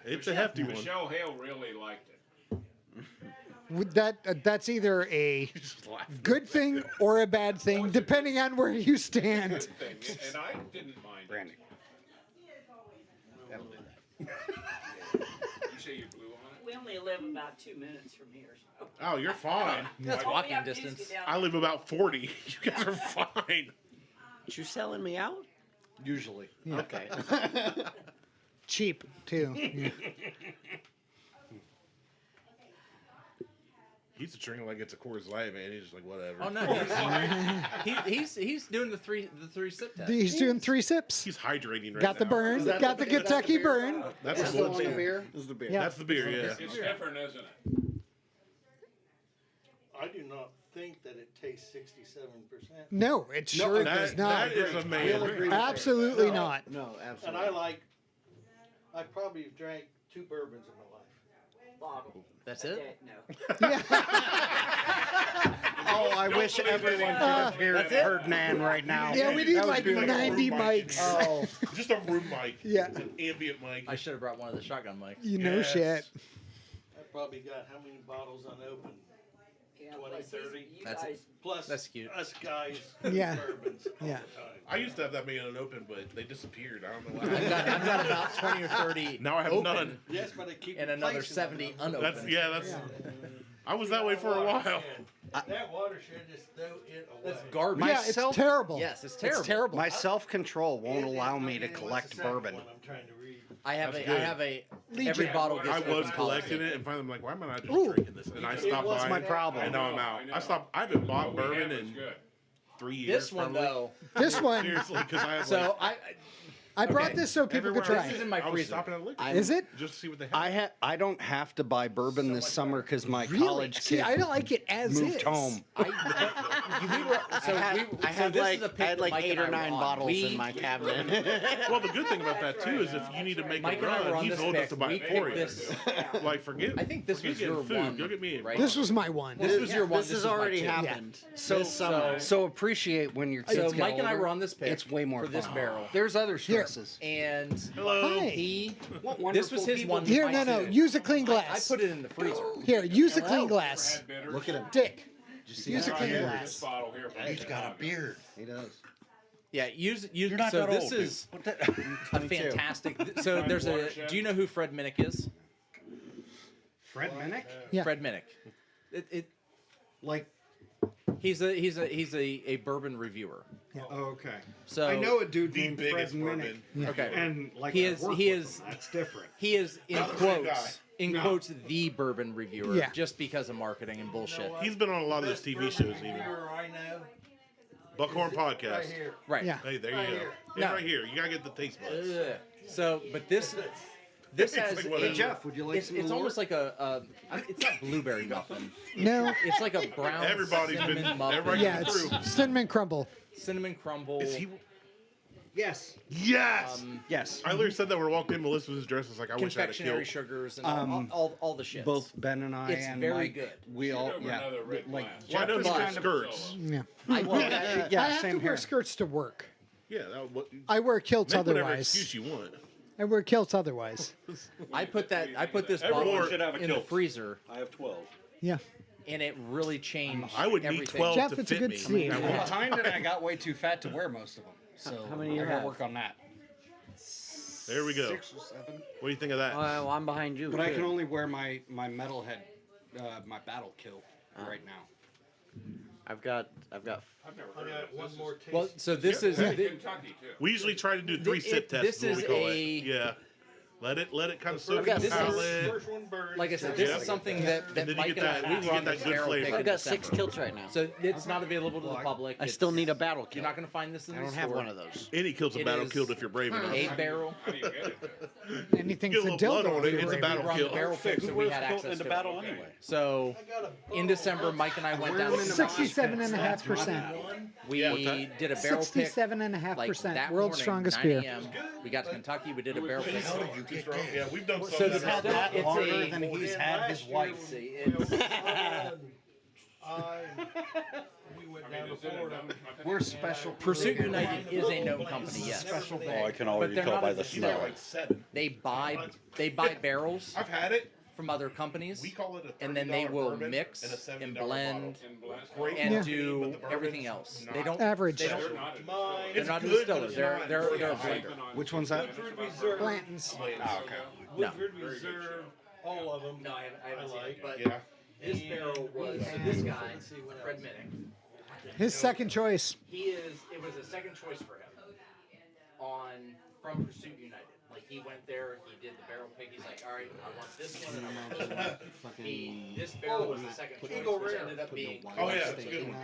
It's a hefty one. Michelle Hale really liked it. Would that's either a Just laughing. good thing or a bad thing, depending on where you stand. Good thing, and I didn't mind Brandy. it. You say you blew on it? We only live about 2 minutes from here. So. Oh, you're fine. That's Oh, we walking have distance. Tuesday down I live about 40. You guys are fine. You selling me out? Usually. Okay. Cheap too. Yeah. He's drinking like it's a Coors Light, man. He's just like, whatever. Oh no, he's doing the three sip test. He's doing 3 sips. He's hydrating right Got the now. burn. Got the Kentucky burn. That's Is the the one. only beer? Is the beer? Yeah. That's the beer, yeah. It's different, isn't it? I do not think that it tastes 67%. No, it sure does not. That is a man. Absolutely No. not. No, And absolutely. I probably drank 2 bourbons in my life. bottle. That's a it? day. No. Oh, I wish everyone could have heard Nan right now. Yeah, we need That would like be 90 room mic. mics. Oh, Just a room mic. Yeah. An ambient mic. I should have brought one of the shotgun mics. You know Yes. shit. I probably got how many bottles unopened? Yeah, 20, plus 30. You That's guys, Plus That's cute. us guys. Yeah. Bourbons all Yeah. the time. I used to have that many unopened, but they disappeared. I don't know why. I've got about 20 or 30 Now I have open none. Yes, but I keep and another replacing 70 them. unopened. That's. I was that way for a while. That watershed just throw it away. That's garbage. Yeah, it's Myself- terrible. Yes, it's terrible. It's terrible. my self-control won't It is allow not me to even- what's collect the second bourbon. one I'm trying to read. I have That's a. I good. have a. Legion. Every bottle gets I was open collecting policy. it and finally I'm like, why am I not just Ooh. drinking this? And I It stopped was buying. my problem. And now I'm out. I know. I stopped. I haven't bought What we bourbon have is in good. 3 years. This one probably. though. This one, Seriously, because I had So like, I brought Okay. this so people could everywhere try. This is it. in my I was freezer. stopping at liquor. Is it? Just to see what they had. I don't have to buy bourbon this summer because my Really? college See, kid I don't like it as moved is. home. We were, so I had, we, I so had this like is a pick I had that like Mike 8 and or I 9 were on. bottles We- in my cabinet. Well, the good thing about that too is if you need to make Mike a and I were run, on he's this old enough pick. to buy We it for picked you. this. Like, forget. I think this forget was your getting food. one. Go get me a right? This was my one. This was your one. This has was my already two. happened. So This summer. so appreciate when your kids So get Mike and I older. were on this pick. It's way more for this fun. barrel. There's other Here. stresses. And Hello. Hi. he. What This was wonderful his people. one. Here, I no, no. did. Use a clean I glass. put it in the freezer. Here, use a clean glass. Had bitters. Look at him. Dick, see use a that? clean Here's glass. this bottle here from He's got a Chicago. beard. He does. Yeah, use. You're not So that this old, is dude. What the- a fantastic. So there's a. Watershed. Do you know who Fred Minnick is? Fred Minnick? Yeah. Fred Minnick. Like, He's a bourbon reviewer. oh, okay. So I know a dude The named Fred biggest Minnick. bourbon. Okay. And like He I is- work he with is- him. That's different. He is in Not the same quotes. guy. In No. quotes, the bourbon reviewer. Yeah. Just because of marketing and bullshit. He's been on a lot of those TV shows, even. Beer I know. Buckhorn Right Podcast. here. Right. Yeah. Hey, there you Right go. here. Hey, No. right here. You gotta get the taste buds. Ugh. So, but this This It's has like a, whatever. Jeff, would you like it's, some it's Malört? almost like it's not blueberry muffin. No. It's like a brown Everybody's cinnamon been- muffin. everybody- Yeah, it's cinnamon crumble. Cinnamon crumble. Is he? Yes. Yes. Yes. I literally said that when we walked in. Melissa was dressed as like I wish I had a confectionery kilt. sugars and all the shit. Both Ben and I It's and very Mike, good. we all Over yeah another red like glass. Well, I know Jeff you was wear kind of skirts. Yeah. I well, yeah, I have same to here. wear skirts to work. Yeah, that, what, I wear kilts make whatever otherwise. excuse you want. I wear kilts otherwise. I put this Everyone bottle should have a in the kilt. freezer, I have 12. Yeah. and it really changed. I would need everything. 12 Jeff, to it's a fit good me. sleeve. I Well, want- behind it, I got way too fat to wear most of them. So How many you I gotta have? work on that. There we go. 6 or 7. What do you think of that? Well, I'm behind you. But I too. can only wear my metalhead, my battle kilt right now. I've got. I've never I heard got of one this. more taste. Well, so this is Kentucky too. We usually try to do 3 sip tests. this is what we is call a- it. Yeah. Let it kind of soak got in the this is- palate. First one burns. like I said, this Yep. is something that then you Mike get and that- I you we get run that this good barrel flavor. pick I've in got 6 December. kilts right now. So it's not available to the public. I still It's- need a battle You're kilt. not going to find this in I the don't store. have one of those. Any kilt's a It battle is kilt if you're brave enough. A barrel. How do you get it? Anything Get a for little blood dildo. on it, if it's you're a brave. battle We run kilt. barrel picks, Who and we wears had a kilt access in the to battle it. anyway? So in December, Mike and I went down. them in the 67.5%. We did a barrel pick. 67.5%. That World's morning, strongest 9 beer. a.m. We got to Kentucky. We did a barrel pick. Yeah, we've done some. So that the are- That it's longer a- than he's had his wife. See, it's, We went down to Florida. We're special. Pursuit United is a known company, yes. Special Oh, I bag. can But already they're tell not by a the distillery. smell. like 7. They buy barrels I've had it. from other companies, We call it a $30 and then they will bourbon mix and a $70 and bottle. blend And blast. Great and company, do but the bourbon's everything else. They not- don't Average. They don't. Not a Mine. They're It's not good, but distillers. it's They're not- they're it's a not blender. Which one's that? Woodford Reserve. Blanton's. Oh, okay. No. Woodford Reserve. All of them. No, I haven't seen it. But Yeah. this barrel was this guy, Fred Minnick. His second choice. It was a second choice for him from Pursuit United. Like he went there, he did the barrel pick. He's like, all right, I want this one. And I want this one. This barrel was the second choice, which ended up being. Oh yeah, it's a good one.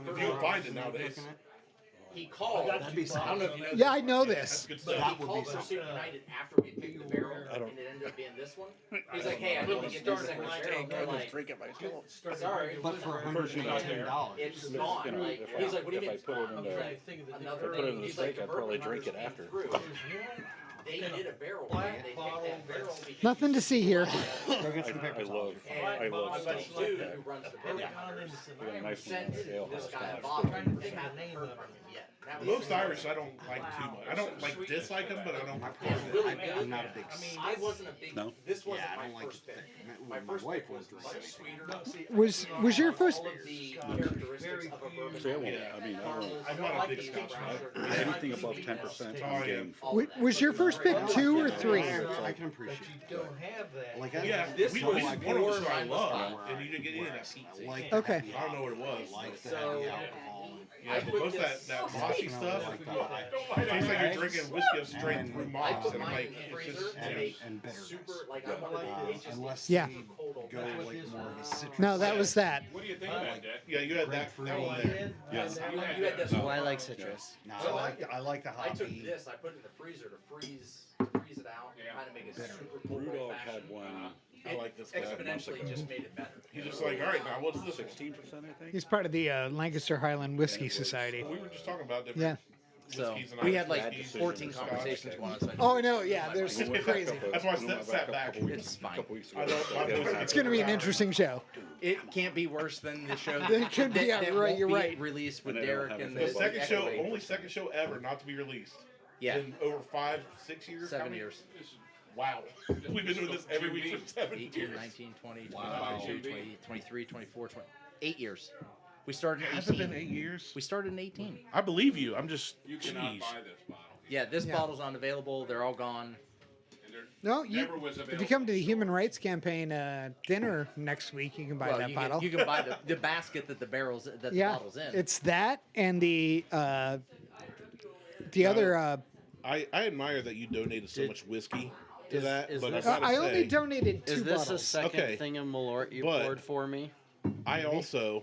You can find it nowadays. He called. I don't know if you know. Yeah, I know this. Good But stuff. he called Pursuit United after we picked the barrel, and it ended up being this one. He's like, hey, I need to get this second barrel. They're like, Drink it myself. sorry, But for $110. it's not. You know, Like, if he's like, what do you if mean? I put it in the, Another put it in the he's like, steak, I'd probably bourbon drink it hunters after. came through. They did a barrel. They picked that barrel because Nothing to see here. Go get some I papers. love, I and love my stuff buddy like dude that. who runs the bourbon hunters We got a nice one sent in the ale this house. guy a Five. bottle. They hadn't heard from him yet. That was Most Irish, I don't like too much. I don't like dislike them, but I don't. really I'm good. not a big. I wasn't a big. No? This wasn't Yeah, I my don't like first it. pick. My My first wife pick was was much sweeter. Was your first? All of the characteristics of a bourbon. See, I won't, I mean, I won't, I'm not a big Scotch fan. anything above 10%, I'm game for. Was your first pick 2 or 3? I can appreciate You don't have that. Like Yeah, This we was one of before them I mine was love, hot. and you didn't get any of that pizza. like Okay. I don't know what it was. like the So- heavy alcohol. Yeah, but most of that mossy stuff, it tastes like you're drinking whiskey straight through I moss, put and I'm mine like, in the it's freezer just, and they and bitterness. super like I wanted it just Unless Yeah. they go like more of a citrus. No, that was that. What do you think of that, Dad? yeah, you had that one there. Yes. you had this Well, one. I like citrus. No, So I like the I took hoppy. this, I put it in the freezer to freeze it out, Yeah. kind of make it super cool. Brewdog had one, I like this guy. Exponentially just made it better. He's just like, all right, now what's this? 16%, I think. He's part of the Lancaster Highland Whiskey Society. We were just talking about different. Yeah. So whiskeys and we Irish had like whiskeys, 14 Scotch. conversations going on. So I Oh no, yeah, there's We went crazy. back up a- That's why I we went sat a back. couple weeks- It's fine. couple weeks I ago. don't- my voice It's going to be an interesting show. It can't be worse than the show. It could be, yeah, that right, won't you're be right. Released with And I don't Derek have and it. The the second show, Echo. only second show ever not to be released. Yeah, In over 5-6 years. How 7 many? years. Wow. We've been doing this every week for 7 18, years. 19, 20, Wow. 22, 20, 23, 24, 20. 8 years. We started in Has it 18. been 8 years? We started in 18. I believe you. I'm just. You cannot Jeez. buy this bottle. Yeah, this Yeah. bottle's unavailable. They're all gone. And there No, you. never was If you available. come to the Human Rights Campaign dinner next week, you can buy Well, that you bottle. can, you can buy the basket that the barrels that the yeah, bottle's in. it's that and the other. I admire that you donated so much whiskey to that, is but this- I gotta I only say, donated 2 Is this a bottles. second Okay. thing of Malört you But- poured for me? I also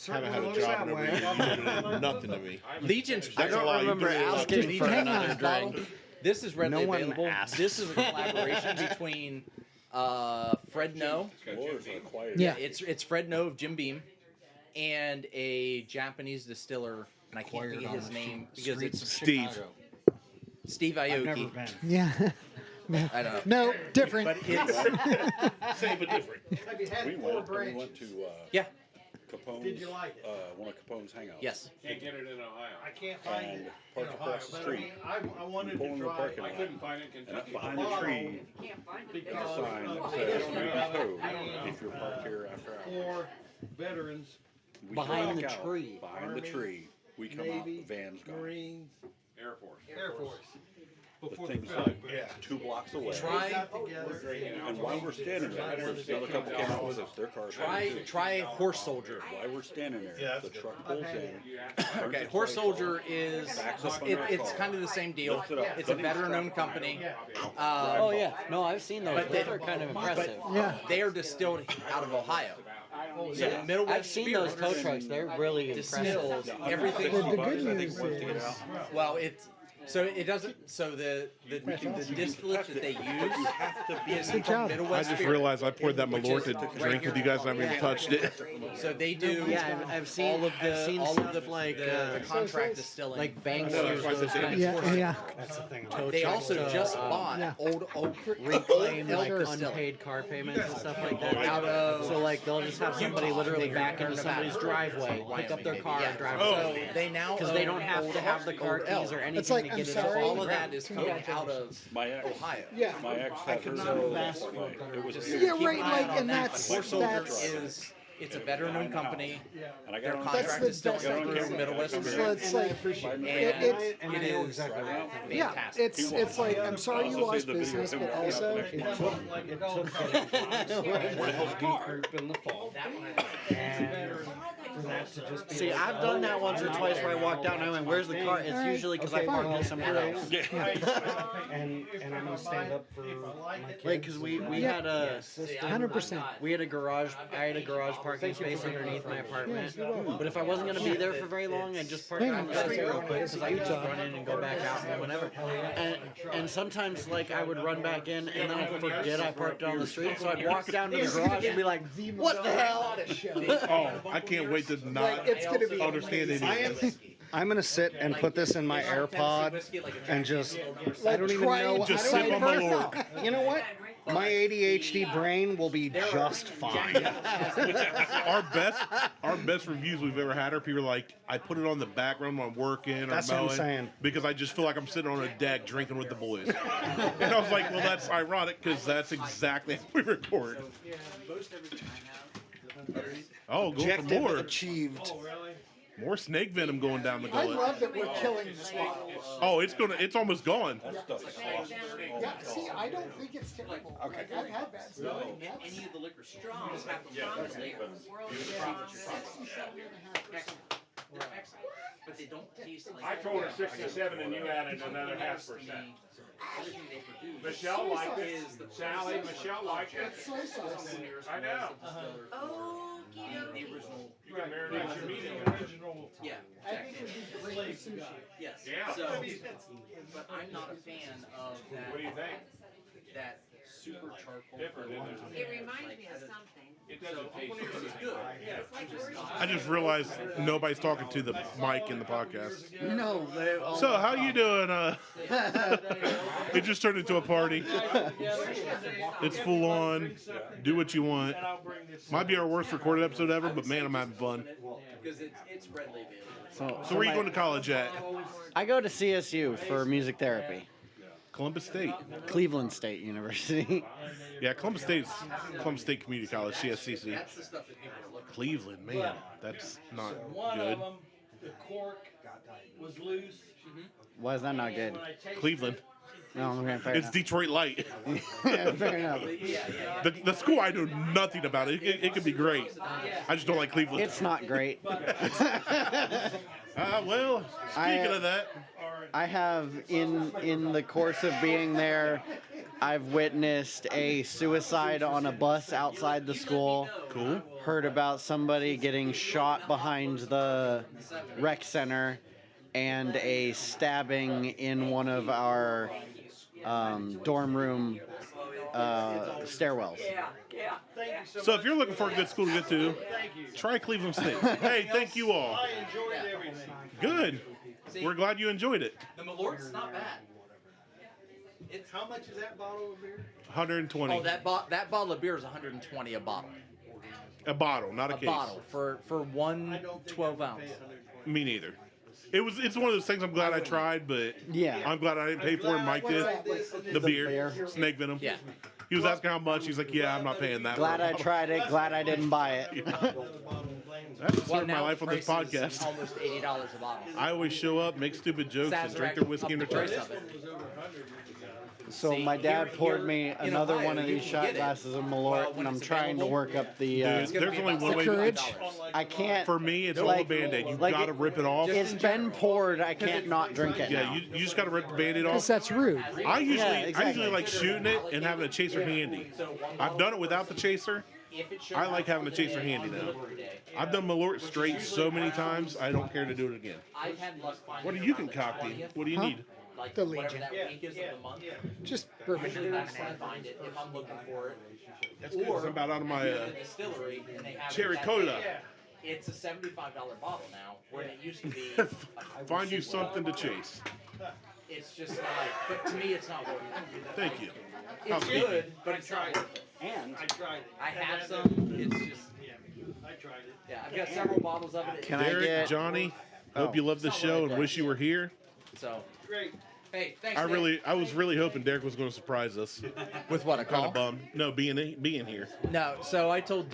haven't had a looks job in that over way. a year. You donated nothing to me. Legion. I That's a don't lot. You remember donated a lot asking to me. for Hang on, another bottle. drink. This is readily No one available. asked. This is a collaboration between Fred No. Yeah. It's Fred No of Jim Beam and a Japanese distiller, and I can't think of his name because it's Steve. Steve Aoki. Yeah. I don't know. No, different. But it's Same but different. Have you had We four went branches? to yeah. Capone's. Did you like it? One of Capone's hangouts. Yes. Can't get it in Ohio. I can't find And it. parked across the street. I wanted Pull to in the try. parking I lot. couldn't find it in And Kentucky. up behind the tree, Can't find it. there's a Because sign that of says history "Street of it, Code" and if you're parked here after hours. for veterans, We Behind back the out, tree. Behind the Army, tree. We come Navy, out, the van's gone. Marines, Air Force. Air Force. The Before thing's the like 2 blocks away. Try And while we're standing there, another couple came out with us. Their car's try Horse Soldier. While we're standing there, Yeah, the that's truck pulls in. Okay, Horse Soldier is Backs up on their it's car. kind of the same deal. Lifts it up. It's a veteran-owned company. Oh yeah, no, I've seen those. But Those they- are kind of impressive. Yeah. They are distilled out of Ohio. So Yeah. Middle I've West seen those tow Spirits trucks. They're really impressive. distills everything. The good news is, Well, it's so it doesn't. So the distillate that they use is Good from job. Middle I West just Spirits. realized I poured that Which Malört is to right drink here with you guys and I haven't even touched it. So they do Yeah, I've seen. all of the I've seen all stuff of the like the contract distilling. like banks Well, use that's why I those said kinds yeah, yeah. They also just bought Yeah. old reclaim elk like distilling. unpaid car payments and stuff like that. Out of So like they'll just have somebody literally back into somebody's driveway, pick up their car and drive So away. they now Because they own don't have old to have the elk, car old keys elk. or anything It's like, to I'm get into sorry. the All of that is coming out of My ex, Ohio. Yeah. my ex had her So- that way. It was Just Yeah, keep right, an eye like, out on and that. that's- But Horse Soldier that's- is it's a veteran-owned company. and I Their got on That's contract the is still best through thing. Middle West So Spirits. it's like, And it it is yeah, fantastic. it's like, I'm sorry you lost business, but also, It took the whole group in the fall. See, I've done that once or twice where I walked out and I went, "Where's the car?" It's usually because I parked it somewhere else. And I'm gonna stand up for my kids. Like, because we Yeah. had a 100%. we had a garage. I had a garage parking space underneath my apartment. But if I wasn't gonna be there for very long, I'd just park on the street real quick because I could just run in and go back out and whenever. And sometimes like I would run back in and then I'd forget I parked on the street, so I'd walk down to the garage and be like, "What the hell?" Oh, I can't wait to not it's gonna be understand any of this. I'm gonna sit and put this in my AirPod and just. I don't even try know. and Just try sip on and burn Malört. You know what? My ADHD brain will be just fine. Our best reviews we've ever had are people like, I put it on the background when I'm working or That's what I'm mowing saying. because I just feel like I'm sitting on a deck drinking with the boys. And I was like, well, that's ironic because that's exactly how we record. Oh, go for Objective more. achieved. More snake venom going down the I gullet. love that we're killing this bottle. Oh, it's almost gone. Yeah, see, I don't think it's terrible. Okay. Like, I've had bad stuff. Any of the liquor strong, just have them promise they are. They're excellent, but they don't taste like. I told her 67 and you added another 0.5%. Everything they produce. Michelle liked it. Sally, Michelle liked it. Soy sauce. I know. Oh, The original. You can marinate your meat in it. Yeah, I think it would be great for sushi. yes. Yeah. So, but I'm not a fan of that. What do you think? That super charcoal. Different, isn't it? It reminds me of something. It doesn't taste This is good. I just realized nobody's talking to the mic in the podcast. No, they all. So how you doing? It just turned into a party. It's full on. Do what you want. Might be our worst recorded episode ever, but man, I'm having fun. Because it's readily available. So where are you going to college at? I go to CSU for music therapy. Columbus State. Cleveland State University. Yeah, Columbus State Community College, CSCC. That's the stuff that people are looking Cleveland, man, that's not One good. of them, the cork was loose. Why is that not good? When I tasted Cleveland. No, okay, fair It's enough. Detroit Light. Fair enough. The school I know nothing about it. It could be great. I just don't like Cleveland. It's not great. Well, speaking of that, I have in the course of being there, I've witnessed a suicide on a bus outside the school. cool. Heard about somebody getting shot behind the rec center, and a stabbing in one of our dorm room stairwells. So if you're looking for a good school to get to, try Cleveland State. Hey, thank you all. I enjoyed everything. Good. We're glad you enjoyed it. The Malört's not bad. How much is that bottle of beer? 120. Oh, that bottle of beer is 120 a bottle. A bottle, not a case. Bottle for one 12 ounce. Me neither. It's one of those things I'm glad I tried, but Yeah. I'm glad I didn't pay for it. Mike did. The beer, snake venom. Yeah. He was asking how much. He's like, yeah, I'm not paying that. Glad for a I bottle. tried it. Glad I didn't buy it. That's just Well, my now life on this price is podcast. almost $80 a bottle. I always show up, make stupid jokes, and drink their whiskey in up return. the price of it. So See, my dad here- poured here me in another Ohio, one of you these can shot get it. glasses of Well, Malört, when and I'm it's trying to available, work up the. Dude, It's gonna there's be only about one way. Courage. I can't. For me, it's all like- a Band-Aid. You like gotta it- rip it off. It's been poured. I can't not drink it Yeah, now. you just gotta rip the Band-Aid Because off. that's rude. I usually exactly. like shooting it and having a chaser handy. I've done it without the chaser. I like having a chaser handy now. I've done Malört straight so many times, I don't care to do it again. I've had luck finding What are you concocting? What do you need? like The whatever Legion. that week is of the month. Just bourbon. Usually that's when I find it if I'm looking for it. That's good. 'Cause I'm about out of my The distillery and they have cherry it that cola. day. It's a $75 bottle now, where it used to be. Find you something to chase. It's just not. But to me, it's not worth it. Thank you. It's Housekeeping. good, but it's not worth it. And I tried it. I have some. It's just. I tried it. Yeah, I've got several bottles of it. Can I Derek, get? Johnny, hope you love the show and wish you were here. So, Great. hey, thanks. I was really hoping Derek was going to surprise us. With what, a Kind call? of bummed. No, being here. No, so I told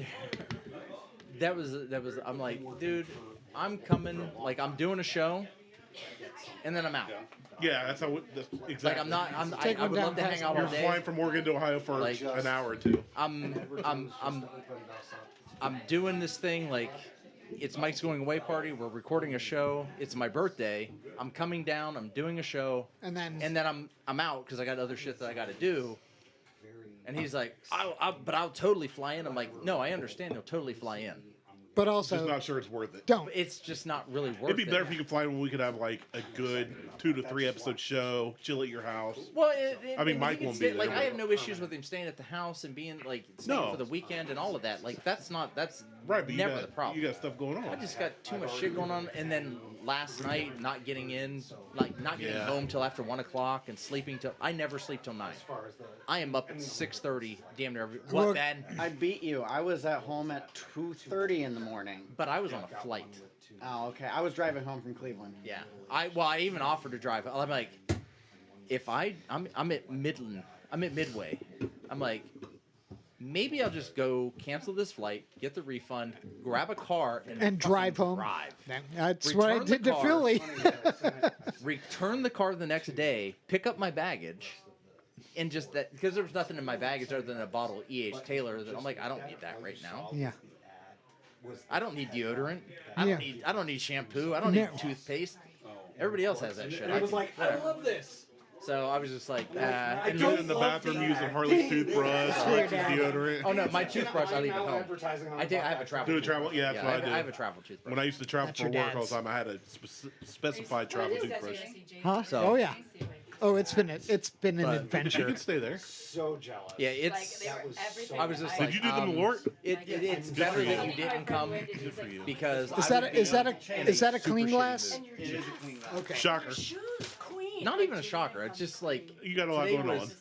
that was I'm like, dude, I'm coming, like I'm doing a show, and then I'm out. Yeah, that's how. That's exactly. Like I'm not. Take I one would down love to hang past out You're all day. flying from Oregon to Ohio for Like, an hour or two. I'm doing this thing like it's Mike's going away party. We're recording a show. It's my birthday. I'm coming down. I'm doing a show, And then and then I'm out because I got other shit that I got to do. And he's like, but I'll totally fly in. I'm like, no, I understand. You'll totally fly in. but Just also not sure it's worth it. don't. It's just not really worth It'd be it. better if you could fly when we could have like a good 2 to 3 episode show, chill at your house. Well, I mean, he Mike can won't stay, be like there, I but- have no issues with him staying at the house and being like staying No. for the weekend and all of that. Like that's Right, but never the problem. you got stuff going on. I just got too much shit going on, and then last night not getting in, like not getting Yeah. home till after 1 o'clock and sleeping till I never sleep till 9. I am up at 6:30, damn near every. What, Look, man? I beat you. I was at home at 2:30 in the morning. But I was on a flight. Oh, okay. I was driving home from Cleveland. Yeah. I even offered to drive. I'm like, if I'm at Midland. I'm at Midway. I'm like, maybe I'll just go cancel this flight, get the refund, grab a car, and And drive fucking home. Drive. That's what I Return the did to car. Philly. Return the car the next day, pick up my baggage, and just that because there was nothing in my baggage other than a bottle of E.H. Taylor. That I'm like, I don't need that right now. Yeah. I don't need deodorant. I Yeah. don't need shampoo. I don't No. need toothpaste. Everybody else has that shit. I was like, I love this. So I was just like, And you're in the bathroom using Harley's toothbrush, Lexus deodorant. oh no, my toothbrush I leave at home. I have a travel. Do a travel? Yeah, that's what I do. I have a travel toothbrush. When I used to travel That's for your work all dad's. the time, I had a specified travel toothbrush. Huh? So- Oh yeah. Oh, it's been an But- You adventure. could stay there. So jealous. Yeah, it's. I was just Did like, you do the Malört? It's better that you didn't come for you. because Is I that would a, is be that a is that a clean shitty glass? Okay. Shocker. not even a shocker. It's just like You got a lot today going on. was-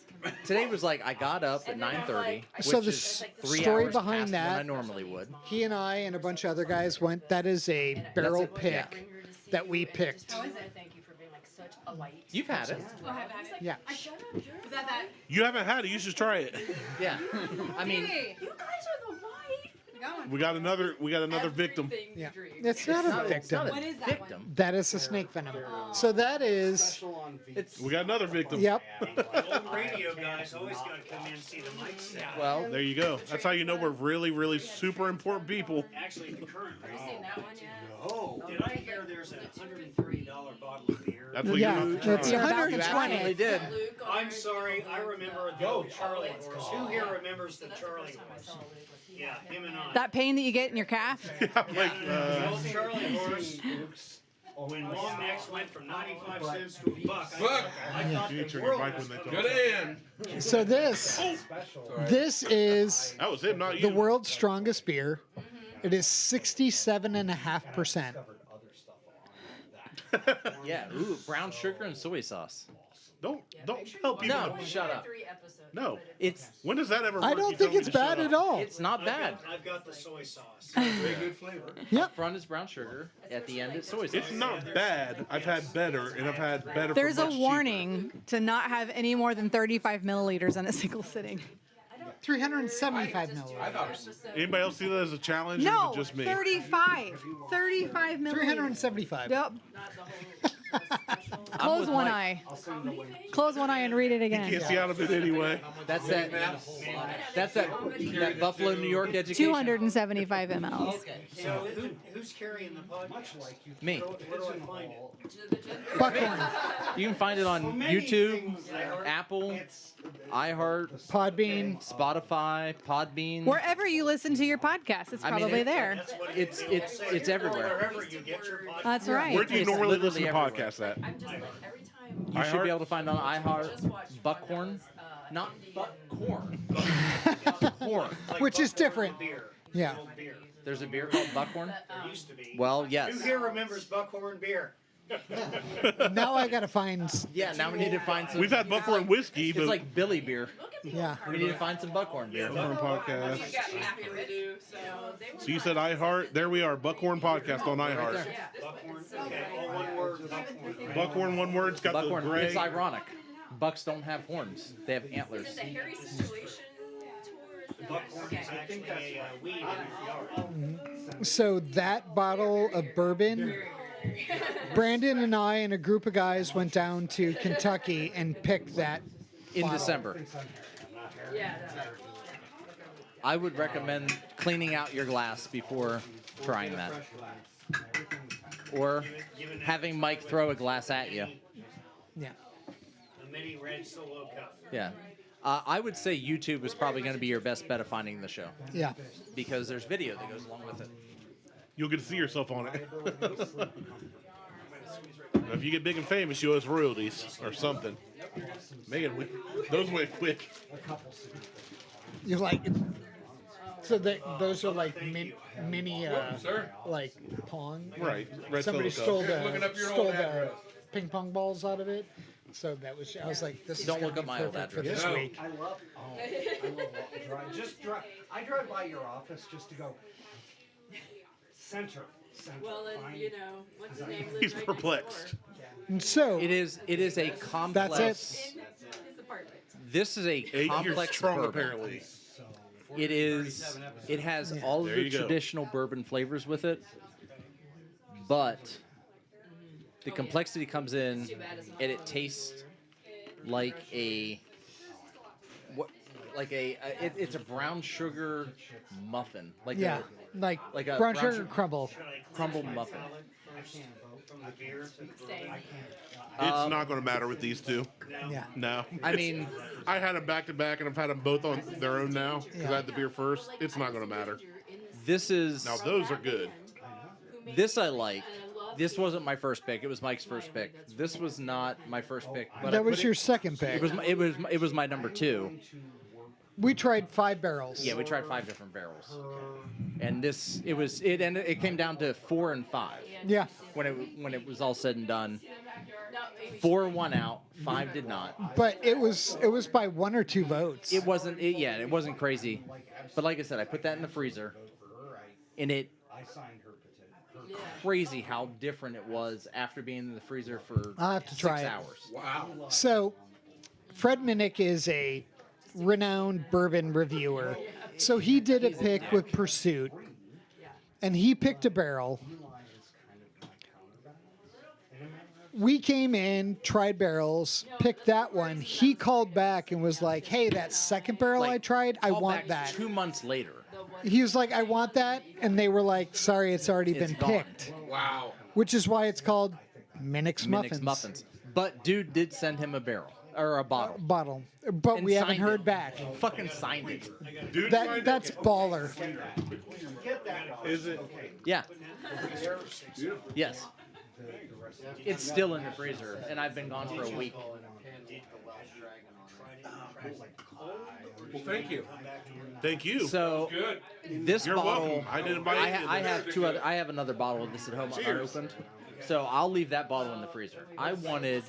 Today was like I got up at 9:30, which So the is 3 story hours behind past that- when I normally would. He and I and a bunch of other guys went. That is a barrel That's it, yeah. pick that we picked. Thank you for being like such a light. You've had it, Yeah. Is that that? You haven't had it. You should try it. yeah. I mean, You guys are the light. We got another victim. Yeah. It's not a it's not victim. a victim. That is a snake venom. So that is. It's We got another victim. Yep. Old radio guys always got to come in and see the mic set. well, There you go. That's how you know we're really, really super important people. Actually, the current. Have you seen that one yet? Oh, did I hear there's a $130 bottle of beer? That's what Yeah, you that's you 120. absolutely did. I'm sorry, I remember the old Charlie horse. Who here remembers the Charlie horse? Yeah, him and I. That pain that you get in your calf? I'm like, The old Charlie horse. When long necks went from 95 cents to $1, Buck. I thought You the turn your world mic was when they going talk. Get in. So this is That was him, not the you. world's strongest beer. It is 67.5%. Yeah, ooh, brown sugar and soy sauce. Don't tell people. No, shut up. No. It's When does that ever work? I You don't tell think me it's to shut bad up. at all. it's not bad. I've got the soy sauce. Very good flavor. Yep. Front is brown sugar. At the end, it's soy sauce. It's not bad. I've had better, and I've had better. There's for a much warning to not have any more than 35 milliliters in a single sitting. 375 milliliters. cheaper. Anybody else see that as a challenge? Or No, is it just me? 35. 35 milliliters. 375. Yep. I'm Close with one Mike. eye. Close one eye and read it again. Can't see out of it anyway. That's that. That's that Buffalo, New York education. 275 mLs. So who's carrying the pod? Me. Where do I find it? Buckhorn. You can find it on YouTube, Apple, iHeart, Podbean. Spotify, Podbean. Wherever you listen to your podcast, it's I mean, probably there. It's everywhere. Wherever you get your podcast. That's right. Where do you It's normally literally listen to everywhere. podcasts at? You should be able to find it on iHeart, Buckhorn, not Buckhorn. Buckhorn. Which is different. Beer. Yeah. Beer. There's a beer called Buckhorn. There used to be. Well, yes. Who here remembers Buckhorn beer? Now I gotta find. Yeah, now we need to find some. We've had Buckhorn whiskey, It's but like Billy beer. Yeah. We need to find some Buckhorn beer. Buckhorn podcast. So you said iHeart. There we are. Buckhorn podcast on iHeart. there. Buckhorn. Okay, all one word. Buckhorn. Buckhorn, one word. It's got Buckhorn. the gray. It's ironic. Bucks don't have horns. They have antlers. Buckhorn is actually a weed in your yard. So that bottle of bourbon, Brandon and I and a group of guys went down to Kentucky and picked that In bottle. December. I would recommend cleaning out your glass before trying that. Or having Mike throw a glass at you. Yeah. A mini red solo cup. Yeah. I would say YouTube is probably going to be your best bet of finding the show. Yeah. Because there's video that goes along with it. You'll get to see yourself on it. If you get big and famous, you owe us royalties or something. Megan, those went quick. You like. So those are like mini, like pong. Right. Red Somebody Solo stole Cup. the ping pong balls out of it. So that was. I was like, this is Don't gonna look be up my old perfect for address. this No. week. I love just drive. I drive by your office just to go center. Well, then, you know, what's his name? He's perplexed. And so It is a complex. That's This is a 8 years complex strong, bourbon. apparently. It has all of There the you go. traditional bourbon flavors with it, but the complexity comes in, and it tastes like it's a brown sugar muffin, like yeah, like a brown brown sugar sugar- crumble. crumbled muffin. From the beer to the bourbon. It's not going to matter with these two. Yeah. No. I mean, I had them back to back, and I've had them both on their own now because I had the beer first. It's not going to matter. this is Now those are good. this I like. This wasn't my first pick. It was Mike's first pick. This was not my first pick, but That was your second pick. it was my number 2. We tried 5 barrels. Yeah, we tried 5 different barrels, and it came down to 4 and 5. Yeah. When it was all said and done, 4 won out, 5 did not. But it was by 1 or 2 votes. It wasn't crazy, but like I said, I put that in the freezer, and it crazy how different it was after being in the freezer for I'll have to try 6 it. hours. Wow. So, Fred Minnick is a renowned bourbon reviewer. So he did a pick with Pursuit, and he picked a barrel. We came in, tried barrels, picked that one. He called back and was like, "Hey, that second barrel I tried, I Call want back that." 2 months later. He was like, "I want that," and they were like, "Sorry, it's already It's been gone. picked." Wow. Which is why it's called Minnick's Minnick's muffins. But dude did send him a barrel or a bottle. Bottle, but And we haven't signed heard it. back. Fucking signed it. Dude, signed it? That's baller. Is it? Yeah. Yes. It's still in the freezer, and I've been gone for a week. Well, thank you. Thank you. So Good. this You're bottle, welcome. I didn't buy any of I this. have two other. I have another bottle of this at home Cheers. unopened. So I'll leave that bottle in the freezer. I wanted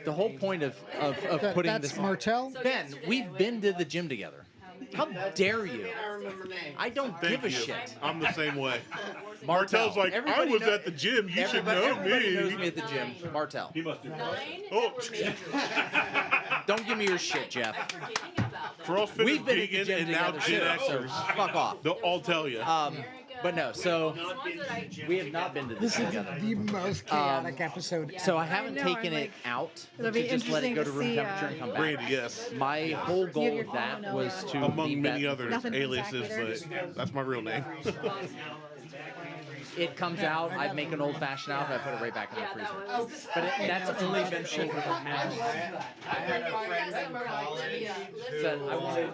the whole point of putting That's this. Martelle? Ben, we've been to the gym together. How dare you? I don't Thank give a you. shit. I'm the same way. Martelle. Martel's like, I Everybody was know- at the gym. You should know Everybody knows me me. at the gym. Martelle. He must do Oh, Don't give me your shit, Jeff. for all fitness We've been at the vegan gym and now together Gen too, so Xers, fuck off. they'll all tell you. But no, so we have not been to the This gym is together. the most chaotic episode. So I haven't know, taken I'm it like, out it'll to be just let it interesting go to to room see, temperature and come back. Brandy, yes. My whole You goal have your of that phone, was to Among leave many that. other Nothing from aliases, Zach either? but that's my real name. It comes out, I make an old fashioned out, and I put it right back in the freezer. But that's only been over I had a friend in college Said I wanted.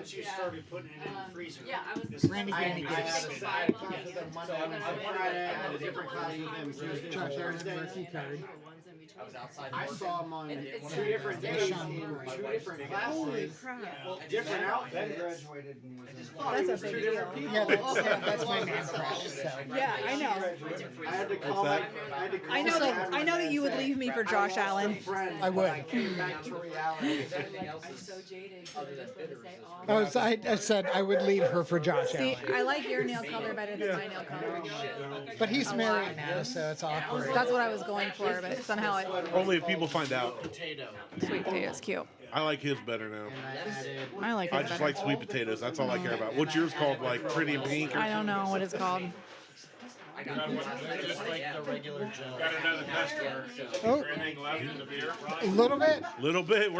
she started putting it in the freezer. Yeah, I was. Randy I Randy had gets a side because of Monday and Friday, I had a different class with him Tuesday Josh and Allen Thursday. rookie card. I was outside. I saw him on It's 2 different days, Sean in Moore. 2 different classes, Ben different outfits. graduated and was in That's a big deal. Yeah, that's my man crush. So. Yeah, I know. I had to call my, I know that. I know that you would leave me for Josh Allen. I would. came back to reality. I'm so jaded. 'Cause I just want to say all I said I would leave her for Josh See, Allen. I like your nail color better than my nail color. But he's married now, so it's awkward. That's what I was going for, but somehow it. Only if people find out. Sweet potatoes, cute. I like his better now. I like it I just better. like sweet potatoes. That's all I care about. What's yours called? Like pretty and pink? Or I don't know what it's called. Just like the regular Joe. Got another customer. Oh. Anything left in the beer? A little bit. little bit.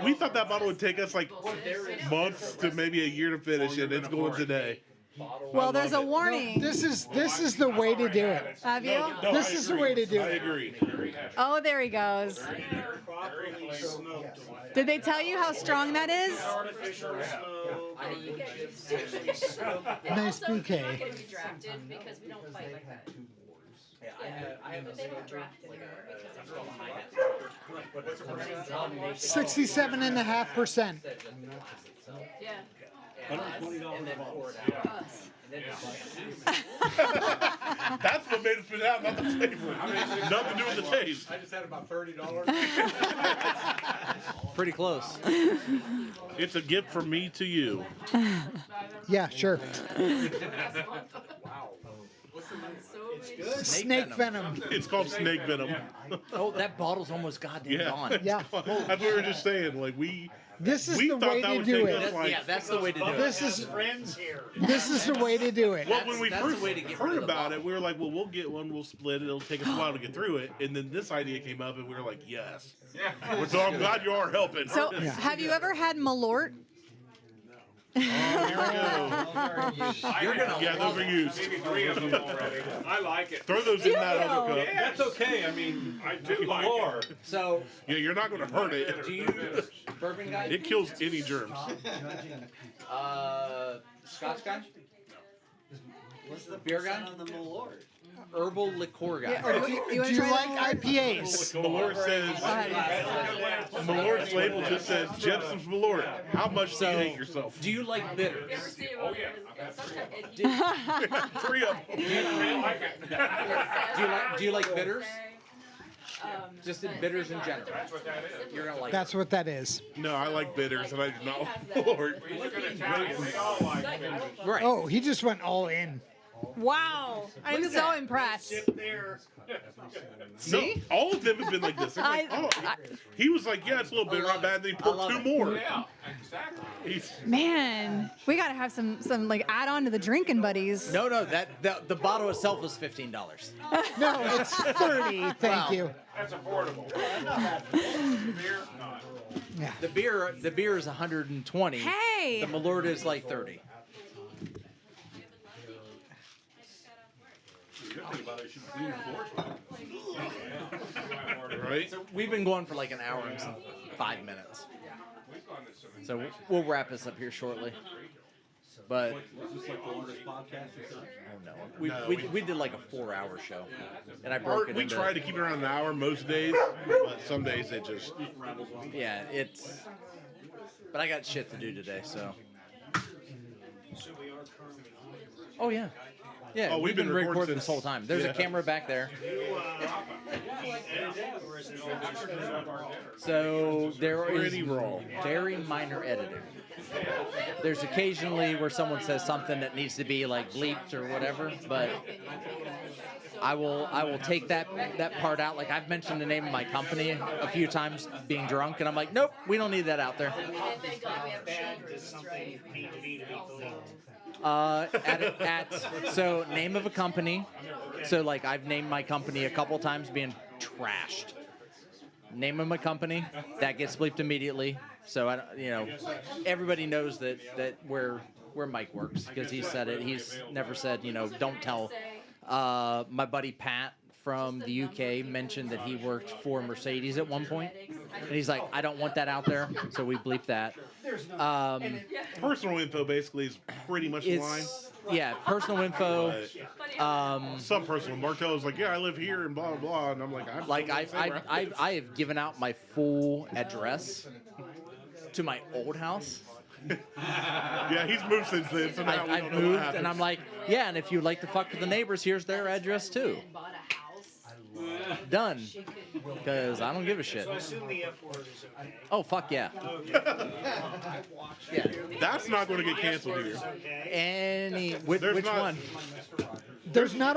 We thought that bottle would take us like months to maybe a year to finish, and it's going today. Well, there's a warning. This is the way to do it. Have you? No, This I is the agree. way to do I it. agree. Oh, there he goes. Properly smoked. Did they tell you how strong that is? Artificial smoke. Nice Also, bouquet. you're not going to be drafted because we don't fight like that. Yeah, but they don't draft anymore because they're 67.5%. Yeah. Us. That's what made us spit out, not the flavor. Nothing to do with the taste. I just had about $30. Pretty close. It's a gift from me to you. Yeah, sure. So Snake venom. It's called snake venom. Oh, that bottle's almost goddamn Yeah. gone. Yeah. That's what we were just saying. Like This is we the thought way that to would do take it. us like. Yeah, that's the way to do it. This is Friends here. this is the way to do it. Well, when we that's first the way to get rid heard of the about bottle. it, we were like, well, we'll get one, we'll split it, it'll take us a while to get through it. And then this idea came up, and we were like, yes. So I'm glad you are helping. So, have you ever had Malört? There we go. You're gonna Yeah, those are used. Maybe 3 of them already. I like it. Throw those in that other cup. That's okay. I mean, I do like it. So, Yeah, you're not going to hurt it. do you bourbon guy? It kills any germs. Scotch guy? What's the Beer guy? percent on the Malört? Herbal liqueur guy. Yeah, Do you wanna you try like that? IPAs? Malört says, Malört's label just says, Jepson's Malört. How much do you hate yourself? Do you like bitters? Oh, yeah. sometimes 3 of them. I like it. Do you like bitters? Just in bitters in general. That's what that is. You're gonna like. That's what that is. No, I like bitters, and I do not like Malört. You look at Italian, they all like it. Right. Oh, he just went all in. Wow, I'm so impressed. There. See? No, all of them have been like this. They're like, I- oh, he was like, yeah, it's a little bitter, not bad. Then he poured 2 more. Yeah, exactly. He's, Man, we gotta have some like add on to the drinking buddies. No, the bottle itself is $15. No, it's 30. Thank you. That's affordable. Beer, not. Yeah. The beer is 120. Hey! The Malört is like 30. the good thing about it, you should clean your floors. right? So we've been going for like an hour and 5 minutes. So we'll wrap this up here shortly. But Was this like the longest podcast or something? oh no, we did like a 4-hour show, and I broke it. We into, try to keep it around an hour most days, but some days it just. Yeah, it's. But I got shit to do today, so. So we are currently on. Oh yeah. Yeah, Oh, we've been recording recording since- this whole time. There's yeah. a camera back there. Or is it all So there is Pretty raw. very minor editing. There's occasionally where someone says something that needs to be like bleeped or whatever, but I will take that part out. Like I've mentioned the name of my company a few times being drunk, and I'm like, nope, we don't need that out there. Thank God we have bad does chambers, something right? need to be believed? So name of a company. So like I've named my company a couple times being trashed. Name of my company that gets bleeped immediately. So I, everybody knows that where Mike works because he said it. He's never said don't tell. My buddy Pat from the UK mentioned that he worked for Mercedes at one point, and he's like, I don't want that out there, so we bleep that. Personal info basically is pretty much the line. Yeah, personal info. Some personal. Martelle was like, yeah, I live here and blah, blah, blah. And I'm like, I have given out my full address to my old house. Yeah, he's moved since then. So now we I've don't know what moved, happened. and I'm like, yeah, and if you'd like to fuck with the neighbors, here's their address too. Done. Because I don't give a shit. So I assume the F word is okay. Oh, fuck yeah. Yeah. That's not going to get canceled here. Which not- one? There's not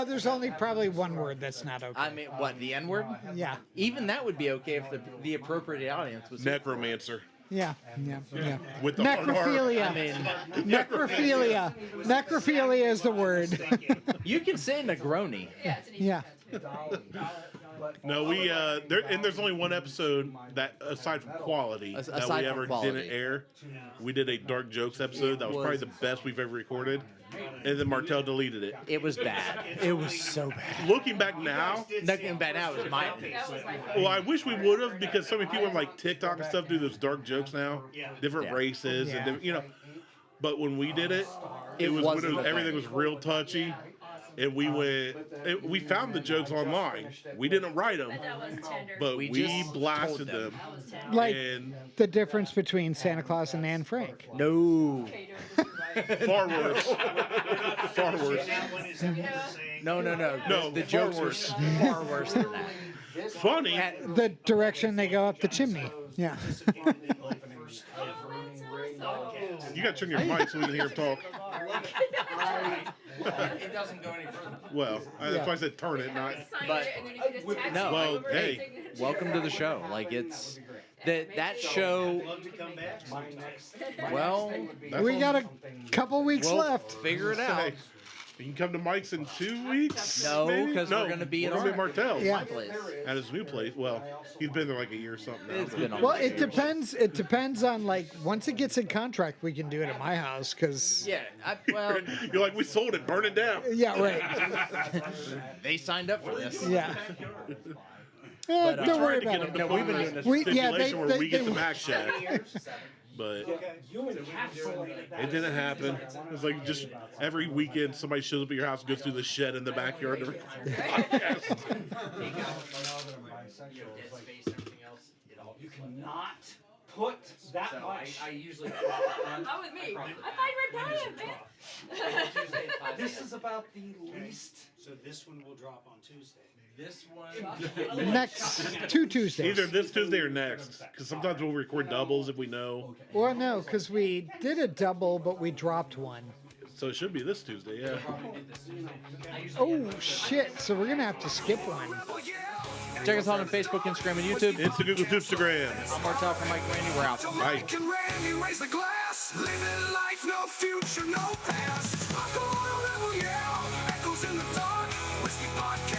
there's only probably one word that's not okay. I mean, what, the N-word? Yeah. Even that would be okay if the appropriate audience was... Necromancer. Yeah. With the hard R. Necrophilia. I mean... Necrophilia. Necrophilia is the word. You can say Negroni. Yeah. No, there's only one episode that, aside from quality, that Aside we from ever quality. didn't air. We did a dark jokes episode that was probably the best we've ever recorded, and then Martelle deleted it. It was bad. It was so bad. Looking back now, Looking back now, it was my... well, I wish we would have because so many people on like TikTok and stuff do those dark jokes now, different races, and different, But when we did it, It was wasn't a everything thing. was real touchy. And we found the jokes online. We didn't write them, but we just blasted told them. them. Like And the difference between Santa Claus and Anne Frank. No. far worse. Far worse. That one is saying. No. No, The far jokes were worse. far worse than that. Funny. The direction they go up the chimney. Yeah. You got to turn your mic so we can hear him talk. It doesn't go any further. Well, that's why I said turn it, not. But no, Well, hey. welcome to the show. Like it's that show. Love to come back. Well, We got a couple weeks we'll left. figure it out. Hey, you can come to Mike's in 2 weeks. No, maybe? because we're gonna be at we're gonna be Martelle's. Yeah. my place. At his new place. Well, he's been there like a year or something now. It's been Well, it depends. It depends on like once it gets in contract, we can do it at my house because. Yeah. Well, You're like, we sold it, burn it down. Yeah. Right. they signed up for this. Yeah. But, Don't worry Tried to about get him it. to we've been find doing this a We- yeah, stipulation they- where we get they- the Mac Shack. But it didn't happen. It was like just every weekend somebody shows up at your house and goes through the shed in the backyard to record the podcast. You cannot put that much. I usually. Not with me. I thought you were Italian, man. This is about the least. So this one will drop on Tuesday. This one. Next 2 Tuesdays. Either this Tuesday or next. Because sometimes we'll record doubles if we know. Well, no, because we did a double, but we dropped one. So it should be this Tuesday, yeah. Oh shit! So we're gonna have to skip one. Check us out on Facebook, Instagram, and YouTube. It's the Google Instagram. I'm Martelle from Mike Randy. We're out. Bye. Mike and Randy raise the glass. Living life, no future, no past. Alcohol rebel yell. Echoes in the dark. Whiskey podcast.